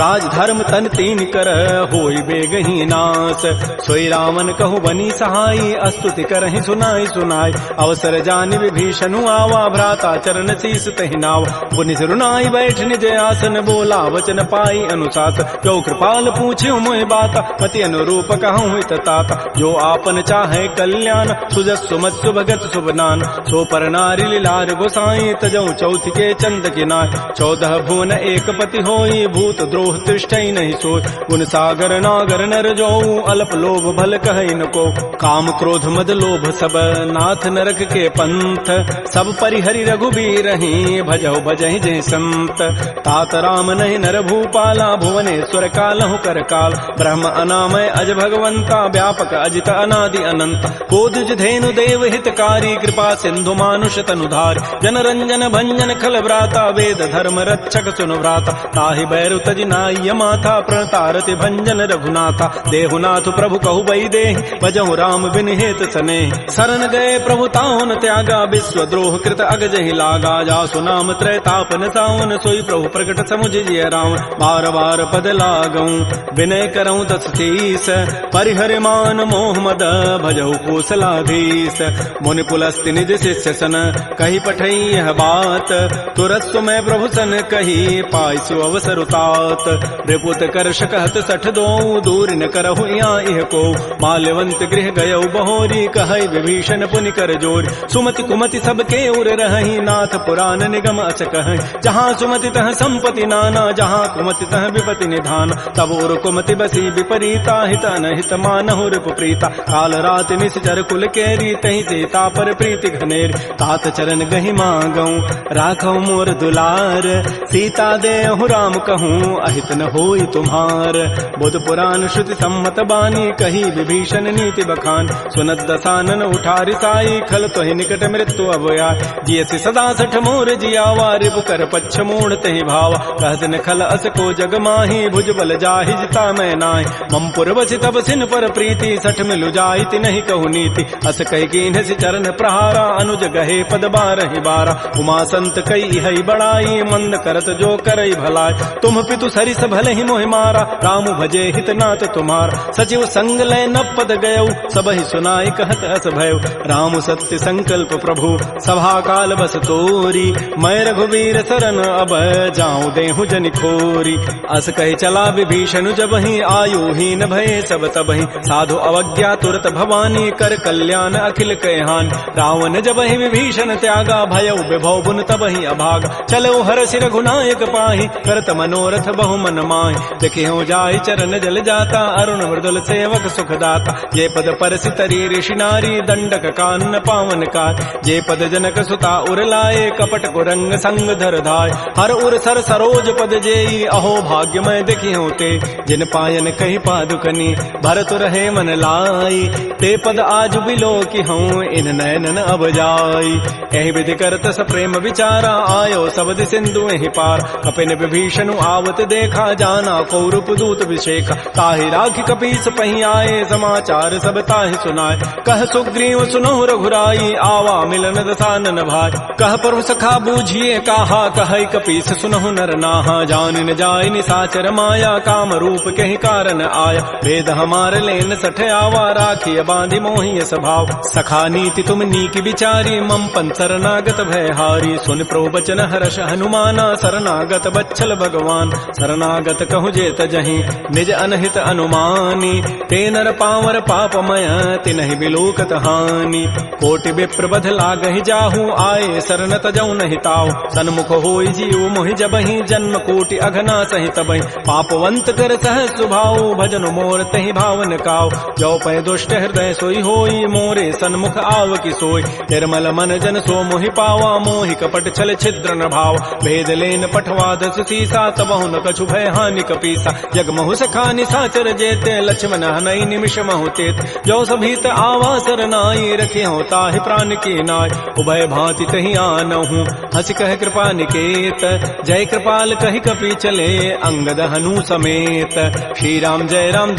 राज धर्म तन तीन कर होई बेगही नास सोई रावण कहु बनी सहाई अस्तुति करहि सुनाई सुनाई अवसर जानि विभीषणु आवा भ्राता चरण शीस तहि नाव पुनि सिरुनाई बैठ निज आसन बोला वचन पाई अनुशास जो कृपाल पूछ्यो मोहि बात पति अनुरूप कहूँ हित ताता जो आपन चाहे कल्याण सुजस सुमत सुभगत सुबनान सो पर नारी लीलार गोसाई तजौ चौथ के चंद किनाय 14 भुवन एक पति होई भूत द्रोह तिष्ठई नहीं सोय गुण सागर नागर नर जो अल्प लोभ भल कहै न को काम क्रोध मद लोभ सब नाथ नरक के पंथ सब परिहरि रघुबीर ही भजौ भजहि जय संत तात राम नहीं नर भूपाला भुवनेश्वर कालहु कर काल ब्रह्म अनामय अज भगवंता व्यापक अजित अनादि अनंत बोध धेनु देव हितकारी कृपा सिंधु मानुष तनुधार जन रंजन भंजन खल व्राता वेद धर्म रक्षक सुनु व्राता ताहि बैरु तजि नाय माथा प्रणतारति भंजन रघुनाथा देहुनाथ प्रभु कहु बई देहि भजहु राम बिन हेत सने शरण गए प्रभु ताहुन त्यागा विश्व द्रोह कृत अगजहि लागा जासु नाम त्रैतापन सावन सोई प्रभु प्रकट समुझ जिय राम बार बार पद लागऊं विनय करऊं तस शीस परिहरि मान मोह मद भजहु कौशलाधीश मुनि पुलस्ति निज शिष्य सन कही पठई यह बात तुरत सुमय प्रभु सन कही पाइसु अवसर उतात रिपुत कर शकहत सठ दो दूर न करहु इह को माल्यवंत गृह गयौ बहोरी कहै विभीषण पुनि कर जोर सुमति कुमति सबके उर रहहि नाथ पुराण निगम अस कहै जहाँ सुमति तह संपति नाना जहाँ कुमति तह विपति निधान तब उर कुमति बसी विपरीता हित अनहित मानहु रिपु प्रीता काल रात निश्चर कुल केरी तहि सीता पर प्रीति घनेर तात चरण गहि मांगऊ राखौ मोर दुलार सीता देहु राम कहूँ अहित न होई तुम्हार बुध पुराण श्रुति सम्मत बानी कही विभीषण नीति बखान सुनत दसानन उठारि साई खल तोहि निकट मृत्यु अवया जियसि सदा सठ मोर जियावा रिपु कर पच्छ मूढ़ तहि भावा कहत न खल अस को जग माही भुज बल जाहि जिता मैं नाहि मम पुरवसि तब सिन पर प्रीति सठ मिलु जाइति नहीं कहु नीति अस कहि कीन्हसि चरण प्रहारा अनुज गहे पद बारहि बारा उमा संत कई हई बड़ाई मंद करत जो करई भलाई तुम पितु सरिस भले ही मोहि मारा राम भजे हित नाथ तुम्हार सचिव संग लय न पद गयौ सब ही सुनाई कहत अस भयउ राम सत्य संकल्प प्रभु सभा काल बस तोरी मैं रघुवीर शरण अब जाऊं देहु जनि खोरी अस कहि चला विभीषण जब ही आयु हीन भये सब तब ही साधु अवज्ञा तुरत भवानी कर कल्याण अखिल कहहान रावण जब ही विभीषण त्यागा भयउ विभव बुन तबहि अभागा चलो हरषि रघुनायक पाहि करत मनोरथ बहु मन माहि देखियो जाहि चरण जल जाता अरुण मृदुल सेवक सुखदाता ये पद परसि तरी ऋषि नारी दंडक कानन पावन कार जे पद जनक सुता उर लाए कपट कुरंग संग धर धाय हर उर सर सरोज पद जेई अहो भाग्यमय देखियो ते जिन पायन कही पादुकनी भरत रहे मन लाई ते पद आज बिलो की हूँ इन नयनन अब जाई एहि विधि करत स प्रेम विचारा आयो सबद सिंधु एहि पार कपिन विभीषण आवत देखा जाना कौरप दूत विशेखा ताहि राखी कपीस पही आए समाचार सब ताहि सुनाए कह सुग्रीव सुनो रघुराई आवा मिलन दसानन भाई कह प्रभु सखा बूझिए कहा कह कपीस सुनहु नर नाहा जान न जाय निसाचर माया काम रूप कहि कारण आया वेद हमार लेन सठ आवा राखी बांधि मोहि स्वभाव सखा नीति तुम नीक विचारी मम पन शरणागत भय हारी सुन प्रभु बचन हर्ष हनुमाना शरणागत बच्छल भगवान शरणागत कहु जे तजहि निज अनहित अनुमानी ते नर पावर पापमय तिनहि बिलोकत हानि कोटि विप्र बध लागहि जाहू आए शरण तजौ नहि ताऊ सन्मुख होई जीव मोहि जबहि जन्म कोटि अघना सहि तबहि पापवंत कर सह सुभाऊ भजन मोर तहि भावन काऊ जो पै दुष्ट हृदय सोई होई मोरे सन्मुख आव की सोई निर्मल मन जन सो मोहि पावा मोहि कपट छल छिद्र न भाव भेद लेन पठवा दस सीसा तबहु न कछु भय हानि कपीसा जग महु सखानि साचर जेते लक्ष्मण हनई निमिष महु तेत जो सभीत आवा सरनाई रखे हो ताहि प्राण की नाय उभय भांति तहि आनहु हस कह कृपा निकेत जय कृपाल कहि कपि चले अंगद हनु समेत श्री राम जय राम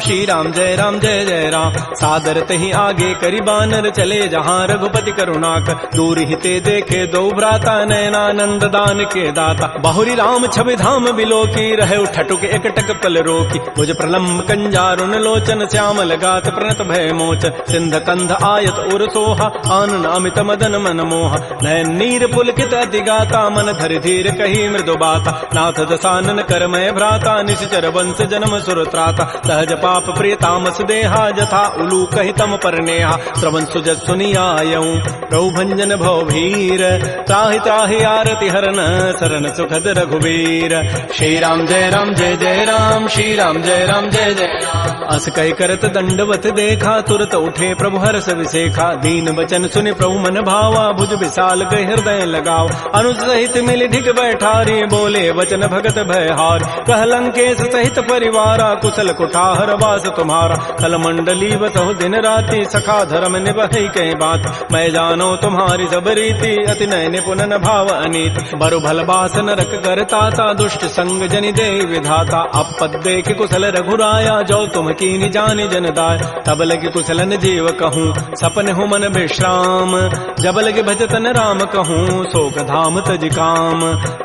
श्री राम जय जय राम सादर तहि आगे करि बानर चले जहाँ रघुपति करुणाक दूर हिते देखे दो भ्राता नयनानंद दान के दाता बहुरी राम छवि धाम बिलो की रहे ठटुक एकटक पल रोकी भुज प्रलम्ब कंजारुन लोचन श्यामल गात प्रणत भय मोच सिंध कंध आयत उर सोहा आनन अमित मदन मन मोहा नयन नीर पुलकित अति गाता मन धरि धीर कही मृदु बाता नाथ दसानन करमय भ्राता निश्चर वंश जन्म सुर त्राता सहज पाप प्रिय तामस देहा जथा उलू कहि तम पर नेहा श्रवण सुजस सुनियायऊं प्रभु भंजन भव भीर त्राहि त्राहि आरति हरन शरण सुखद रघुवीर श्री राम जय राम श्री राम जय जय राम अस कहि करत दंडवत देखा तुरत उठे प्रभु हर्ष विशेखा दीन वचन सुनि प्रभु मन भावा भुज विशाल गए हृदय लगाव अनुज सहित मिल ढिग बैठारी बोले वचन भगत भय हार कह लंकेश सहित परिवारा कुशल कुठार वास तुम्हारा कल मंडली बसहु दिन राति सखा धर्म निभहि कई बात मैं जानो तुम्हारी सब रीति अति नय निपुण भाव अनीति बरु भल बास नरक करता दुष्ट संग जनि दे विधाता अपद देख कुशल रघुराया जो तुम कीनि जानि जन दाय तब लगे कुशलन जीव कहूँ सपन हूँ मन विश्राम जब लगे भजतन राम कहूँ शोक धाम तज काम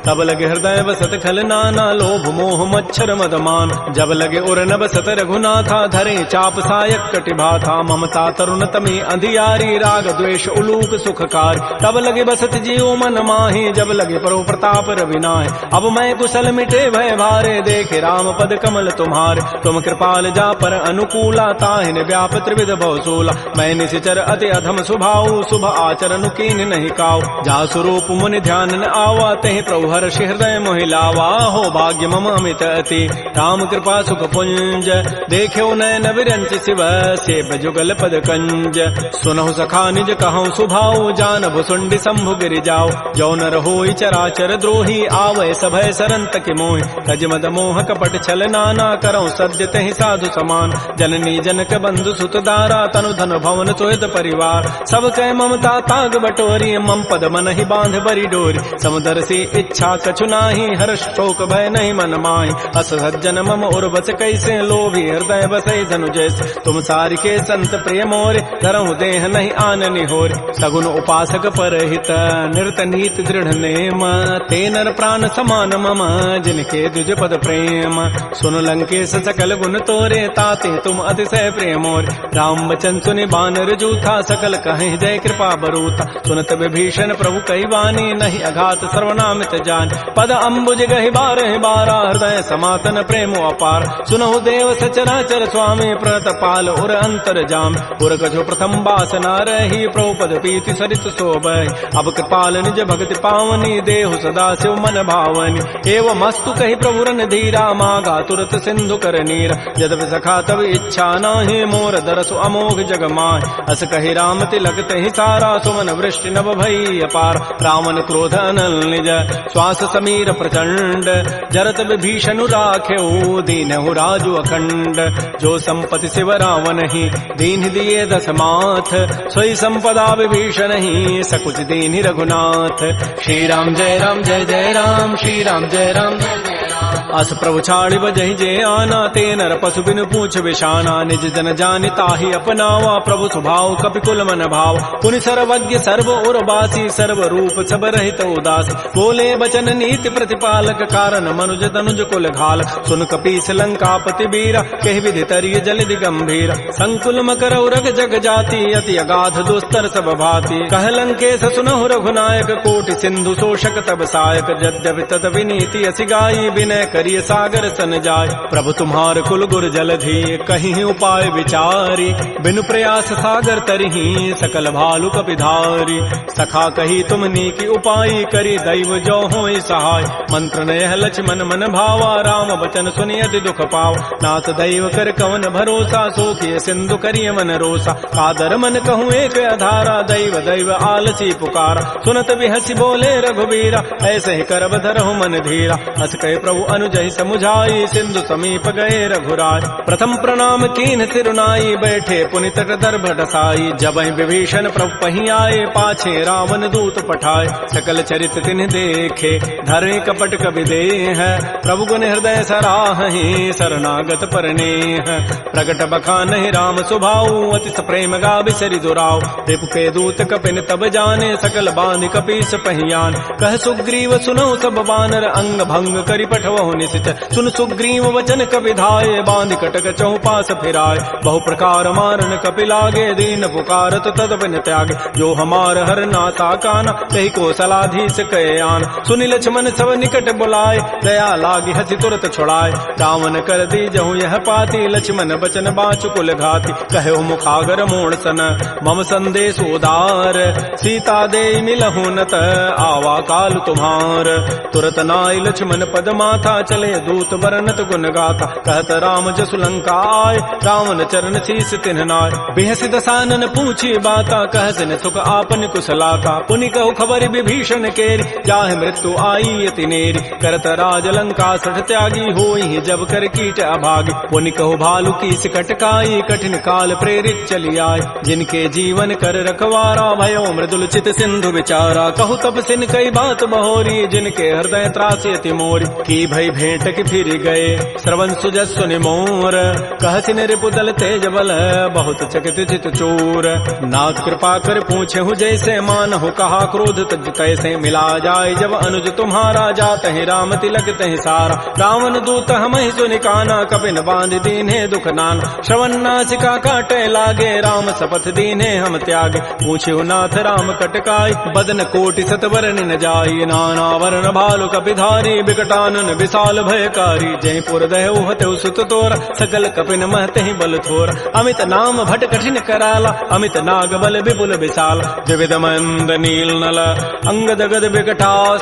तब लगे हृदय बसत खल नाना लोभ मोह मच्छर मदमान जब लगे उर न बसत रघुनाथा धरे चाप सायक कटिभा था ममता तरुण तमी अंधियारी राग द्वेष उलूक सुखकार तब लगे बसत जीव मन माही जब लगे परो प्रताप रविनाय अब मैं कुशल मिटे भय भारे देखे राम पद कमल तुम्हारे तुम कृपाल जा पर अनुकूला ताहिन व्याप त्रिविध भवसूला मैं निशिचर अति अधम सुभाऊ शुभ आचरण कीन नहीं काऊ जा स्वरूप मुनि ध्यान न आवा तहि प्रभु हर्ष हृदय मोहिलावा हो भाग्य मम अमित अति राम कृपा सुख पुंज देख्यो नयन विरंच शिव सेव जुगल पद कंज सुनहु सखा निज कहूँ सुभाऊ जान भुसुंडी शंभु गिरि जाओ जो नर होई चराचर द्रोही आवै सभय सरंत के मोहि तज मद मोह कपट छल नाना करौ सद्य तहि साधु समान जननी जनक बंधु सुत दारा तनु धन भवन सोयत परिवार सब कह ममता ताग बटोरी मम पद मन ही बांध बरी डोरी समुदर से इच्छा कछु नाही हर्ष शोक भय नहीं मन माही अस सज्जन मम उर बस कैसे लोभी हृदय बसै धनु जैसे तुम सारि के संत प्रिय मोरे धरहु देह नहीं आननि होर सगुन उपासक परहित निरत नीत दृढ़ नेम ते नर प्राण समान मम जिनके दुज पद प्रेम सुन लंकेश सकल गुण तोरे ताते तुम अतिशय प्रेमोर राम वचन सुनि बानर जूथा सकल कहे जय कृपा बरूता सुनत विभीषण प्रभु कई वाणी नहीं अघात सर्वनामित जान पद अम्बुज गहि बारह बारा हृदय समातन प्रेम अपार सुनहु देव सचराचर स्वामी प्रणत पाल उर अंतर जाम उर कछु प्रथम बासना रही प्रभु पद पी प्रीति सरित शोभहि। अब कृपाल निज भगति पावनी, देहु सदा शिव मन भावनी। एवं मस्तु कही प्रभु रन धीरा, मागा तुरत सिंधु कर नीर। यद्यपि सखा तब इच्छा नाहि, मोर दरसु अमोघ जग माहि। अस कही राम तिलक तहि सारा, सुमन वृष्टि नभ भई अपार। रावण क्रोध अनल निज, श्वास समीर प्रचंड। जरत विभीषण राख्यऊ, दीनहु राजु अखंड। जो संपत्ति शिव रावण ही, दीन दिए दस माथ। सोई संपदा विभीषण ही, सकुच दीन रघुनाथ। श्री राम जय राम जय जय राम, श्री राम जय राम जय जय राम। अस प्रभु छाड़ि बजहि जे आना, ते नर पशु बिनु पूछ विषाना। निज जन जानि ताहि अपनावा, प्रभु स्वभाव कपिकुल मन भाव। पुनि सर्वज्ञ सर्व उर्वासी, सर्व रूप सब रहित उदास। बोले बचन नीति प्रतिपालक, कारण मनुज तनुज कुल घाल। सुन कपीस लंकापति वीरा, कहि विधि तरिय जलधि गंभीर। संकुल मकर उरग जग जाति, अति अगाध दुस्तर सब भाति। कह लंकेश सुनहु रघुनायक, कोटि सिंधु शोषक तब सायक। यद्यपि तत विनीति असि गाई, विनय करिय सागर सन जाय। प्रभु तुम्हार कुल गुर जलधि, कहीं उपाय विचारी। बिनु प्रयास सागर तरही, सकल भालु कपिधारी। सखा कही तुम नीकी उपाय, करी दैव जो होई सहाय। मंत्र नयह लक्ष्मण मन भावा, राम बचन सुनि अति दुख पाव। नाथ दैव कर कवन भरोसा, सोखिय सिंधु करिय मन रोसा। कादर मन कहूँ एक अधारा, दैव दैव आलसी पुकारा। सुनत बिहसी बोले रघुबीरा, ऐसे ही करब धरहु मन धीरा। हस कहे प्रभु अनुजहि समुझाई, सिंधु समीप गए रघुराय। प्रथम प्रणाम कीन सिरुनाई, बैठे पुनि तट दर्भ डसाई। जबहि विभीषण प्रभु पहि आए, पाछे रावण दूत पठाए। सकल चरित तिन्ह देखे, धरे कपट कवि देह। प्रभु गुण हृदय सराहि, शरणागत परनेह। प्रगट बखानहि राम सुभाऊ, अति प्रेम गावि सरि दुराऊ। रिपु के दूत कपिन तब जाने, सकल बांधि कपीस पहियान। कह सुग्रीव सुनौ सब बानर, अंग भंग करि पठवहु निशिच। सुन सुग्रीव वचन कपिधाये, बांधि कटक चौपास फिराय। बहु प्रकार मारन कपि लागे, दीन पुकारत तद बिन त्यागे। जो हमार हर नाता काना, कही कौशलाधीश कहे आन। सुनि लक्ष्मण सब निकट बुलाए, दया लागी हसी तुरत छुड़ाए। रावण कर दी जहु यह पाती, लक्ष्मण बचन बाचु कुल घाती। कहो मुखागर मोड़ सन, मम संदेश उदार। सीता दे मिलहु नत, आवा काल तुम्हार। तुरत नाई लक्ष्मण पद माथा, चले दूत बरनत गुण गाथा। कहत राम जसु लंका आय, रावण चरण शीस तिन्ह नाय। बिहसि दसानन पूछी बाता, कहसिन सुख आपन कुशलाता। पुनि कहु खबर विभीषण केरी, जाहि मृत्यु आई अति नेरी। करत राज लंका सठ त्यागी, होई जब कर कीट अभागी। पुनि कहु भालु की कटकाई, कठिन काल प्रेरित चली आय। जिनके जीवन कर रखवारा, भयो मृदुल चित सिंधु विचारा। कहु तब सिन कई बात बहोरी, जिनके हृदय त्रासी अति मोरी। की भई भेंट की फिर गए, श्रवण सुजस सुनि मोर। कहसिन रिपु दल तेज बल, बहुत चकित चित चोर। नाथ कृपा कर पूछे हूँ जैसे, मानहु कहा क्रोध तज कैसे। मिला जाय जब अनुज तुम्हारा, जात है राम तिलक तहि सारा। रावण दूत हमहि सुनि काना, कपिन बांध दीन्हे दुख नाना। श्रवण नासिका काटे लागे, राम शपथ दीन्हे हम त्यागे। पूछे नाथ राम कटकाई, बदन कोटि सतवरन न जाई। नाना वर्ण भालु कपिधारी, बिकटानन विशाल भयकारी। जयपुर दहु हतु सुत तोर, सकल कपिन महते बल थोर। अमित नाम भट कठिन कराला, अमित नाग बल विपुल विशाल। विविध मंद नील नल, अंगद गद विकटास।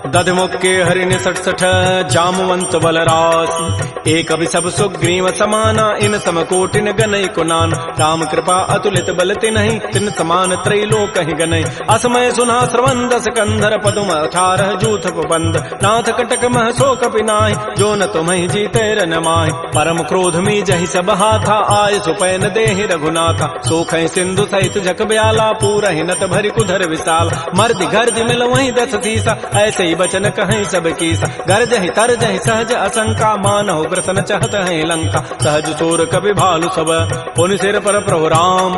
दध मुक्के हरिण सठ सठ, जामवंत बलरास। एक अभि सब सुग्रीव समाना, इन सम कोटिन गनई कुनान। राम कृपा अतुलित बल तिन्हि, तिन समान त्रैलोक ही गनई। असमय सुना श्रवण दस कंधर, पदुम 18 जूथ बंद। नाथ कटक मह सो कपि नाहि, जो न तुम्हि जीते रन माहि। परम क्रोध मी जहि सब हाथा, आय सुपैन देहि रघुनाथा। सोखै सिंधु सहित जग ब्याला, पूरहि नत भरि कुधर विशाल। मर्दि गर्दि मिल वहीं 10 सीसा, ऐसे ही बचन कहीं सब कीसा। गरजहि तरजहि सहज असंका, मानहु ग्रसन चहत है लंका। सहज चोर कपि भालु सब, पुनि सिर पर प्रभु राम।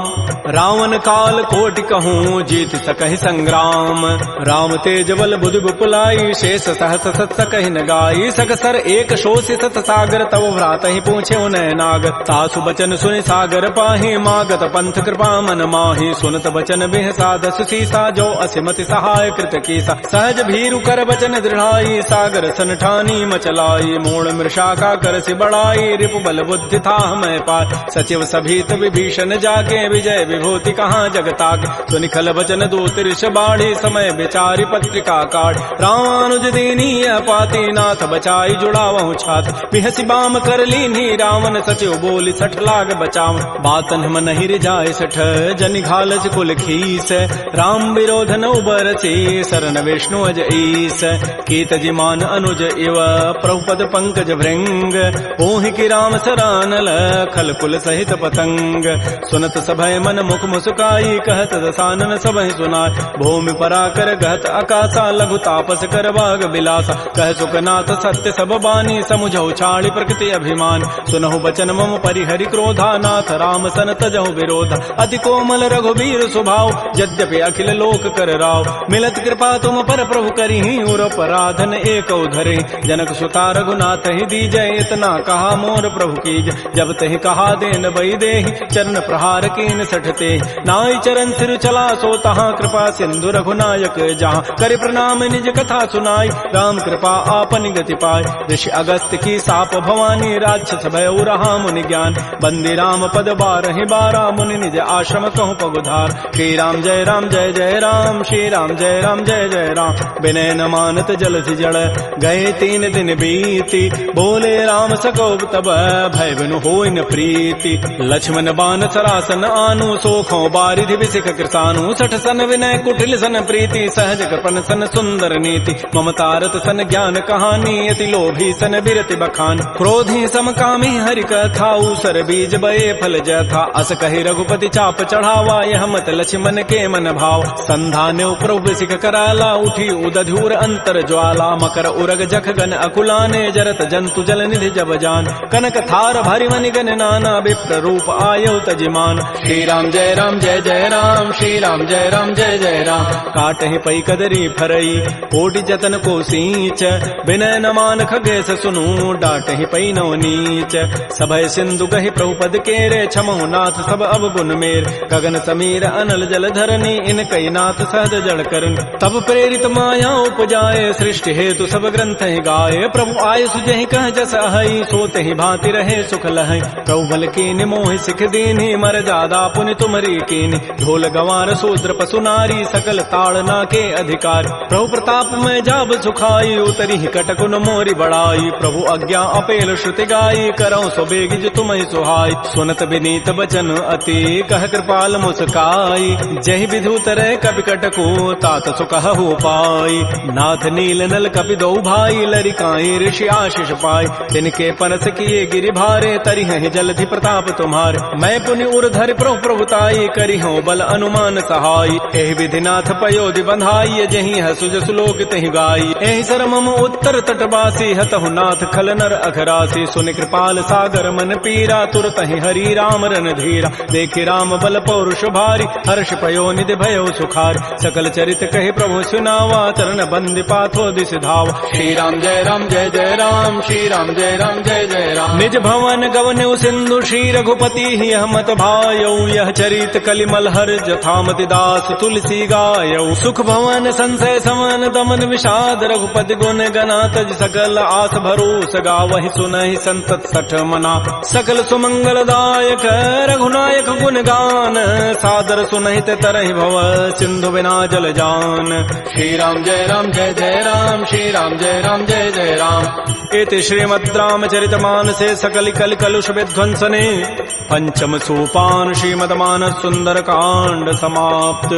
रावण काल कोटि कहूँ, जीत सकहि संग्राम। राम तेज बल बुधि बुपुलाई, शेष सहस सत सकहि न गाई। सगसर एक शोषि सत सागर तव भ्रात ही पूछे उन्हें नाग तासु बचन सुनि सागर पाहि मागत पंथ कृपा मन माहि सुनत बचन बिह साध सुसीसा जो असिमति सहाय कृत कीसा सहज भीरु कर बचन दृढ़ाई सागर सन ठानी मचलाई मूल मृषा का कर से बढ़ाई रिपु बल बुद्धि था मैं पाय सचिव सभीत विभीषण जाके विजय विभूति कहाँ जगताग सुनिखल बचन दूत ऋष बाढ़ी समय विचारी पत्रिका काढ़ रामानुज दीनी पाती नाथ बचाई जुड़ावहु छात बिहसी बाम कर लीनी रावण सचिव बोली सठ लाग बचाव बातन हम नहीं रिजाय सठ जनि घालस कुल खीस राम विरोध न उबरसी शरण विष्णु अज ईस कीत जिमान अनुज इव प्रभुपद पंकज भृंग ओहि की राम सरानल खल कुल सहित पतंग सुनत सभय मन मुख मुस्काई कहत दसानन सबहि सुनाय भूमि पराकर गहत आकाशा लघु तापस कर बाग बिलासा कह सुखनाथ सत्य सब बानी समुझौ छाड़ी प्रकृति अभिमान सुनहु बचन मम परिहरि क्रोधा नाथ राम सन तजहु विरोधा अति कोमल रघुबीर स्वभाव यद्यपि अखिल लोक कर राव मिलत कृपा तुम पर प्रभु करिहि उर पराधन एक उधरे जनक सुता रघुनाथ ही दीजय इतना कहा मोर प्रभु कीज जब तहि कहा देन बई देहि चरण प्रहार कीन सठते नाई चरण सिर चला सो तहाँ कृपा सिंधु रघुनायक जहाँ कर प्रणाम निज कथा सुनाई राम कृपा आपन गति पाय ऋषि अगस्त की साप भवानी राक्षस भय रहा मुनि ज्ञान बंदी राम पद बारहि बारा मुनि निज आश्रम कहूँ पगुधार श्री राम जय राम श्री राम जय जय राम विनय न मानत जलधि जड़ गए 3 दिन बीती बोले राम सको तब भय बिनु होय न प्रीति लक्ष्मण बान सरासन आनु सोखों बारिधि विसिख कृसानु सठ सन विनय कुटिल सन प्रीति सहज कृपन सन सुंदर नीति ममतारत सन ज्ञान कहानी अति लोभी सन बिरति बखान क्रोधी समकामी हरि कथा ऊसर बीज बये फल जथा अस कहि रघुपति चाप चढ़ावा यह मत लक्ष्मण के मन भाव संधान्यो प्रभु सिख कराला उठी उदधूर अंतर ज्वाला मकर उरग जख गन अकुलाने जरत जंतु जल निधि जब जान कनक थार भरि मनि गन नाना विप्र रूप आयौ तजिमान श्री राम जय राम श्री राम जय जय राम काटहि पै कदरी फरई कोटि जतन को सींच विनय न मान खगेश सुनु डाटहि पै नौ नीच सभय सिंधु कहि प्रभुपद केरे छमहु नाथ सब अब गुण मेर गगन समीर अनल जल धरनी इन कई नाथ सहज जड़ करन तब प्रेरित माया उपजाए सृष्टि हेतु सब ग्रंथ ही गाये प्रभु आय सुजहि कह जस अहै सोते ही भांति रहे सुख लहै प्रभु बल कीनि मोहि सिख दीन्हि मर जादा पुनि तुमरी कीनि ढोल गंवार शूद्र पशु नारी सकल ताड़ना के अधिकार प्रभु प्रताप में जाब सुखाई उतरी ही कटकुन मोरी बढ़ाई प्रभु आज्ञा अपेल श्रुति गाई करौ सो बेगिज तुम्हि सुहाई सुनत विनीत बचन अति कह कृपाल मुस्काई जहि विधु तरह कपि कटको तात सुकह हो पाई नाथ नील नल कपि दो भाई लरिकाई ऋषि आशीष पाई तिनके परस किए गिरि भारे तरिहि जलधि प्रताप तुम्हारे मैं पुनि उर्धर प्रभु प्रभुताई करि हो बल अनुमान सहाई एहि विधि नाथ पयोधि बंधाई जहि हसु जसु लोक तहि गाई एहि सर मम उत्तर तटवासी हतहु नाथ खल नर अघरासी सुनि कृपाल सागर मन पीरा तुरत ही हरि राम रन धीरा देखि राम बल पौरुष भारी हर्ष पयो निधि भयो सुखार सकल चरित कहे प्रभु सुनावा चरण बंद पाथो दिस धाव श्री राम जय राम श्री राम जय जय राम निज भवन गवन सिंधु श्री रघुपति ही हमत भायौ यह चरित कलिमल हर जथामति दास तुलसी गायौ सुख भवन संशय समन दमन विषाद रघुपति गुण गना तज सकल आस भरोस गावहि सुनहि संतत सठ मना सकल सुमंगल दायक रघुनायक गुण गान सादर सुनहित तरहि भव सिंधु बिना जल जान श्री राम जय राम श्री राम जय जय राम इति श्रीमद् रामचरित मानसे सकल कल कलुष विध्वंसने पंचम सोपान श्रीमद्मानस सुंदर कांड समाप्त।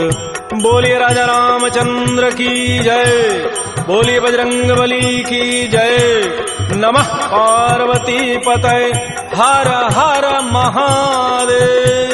बोलिए राजा रामचंद्र की जय, बोलिए बजरंग बली की जय। नमः पार्वती पतये, हर हर महादेव।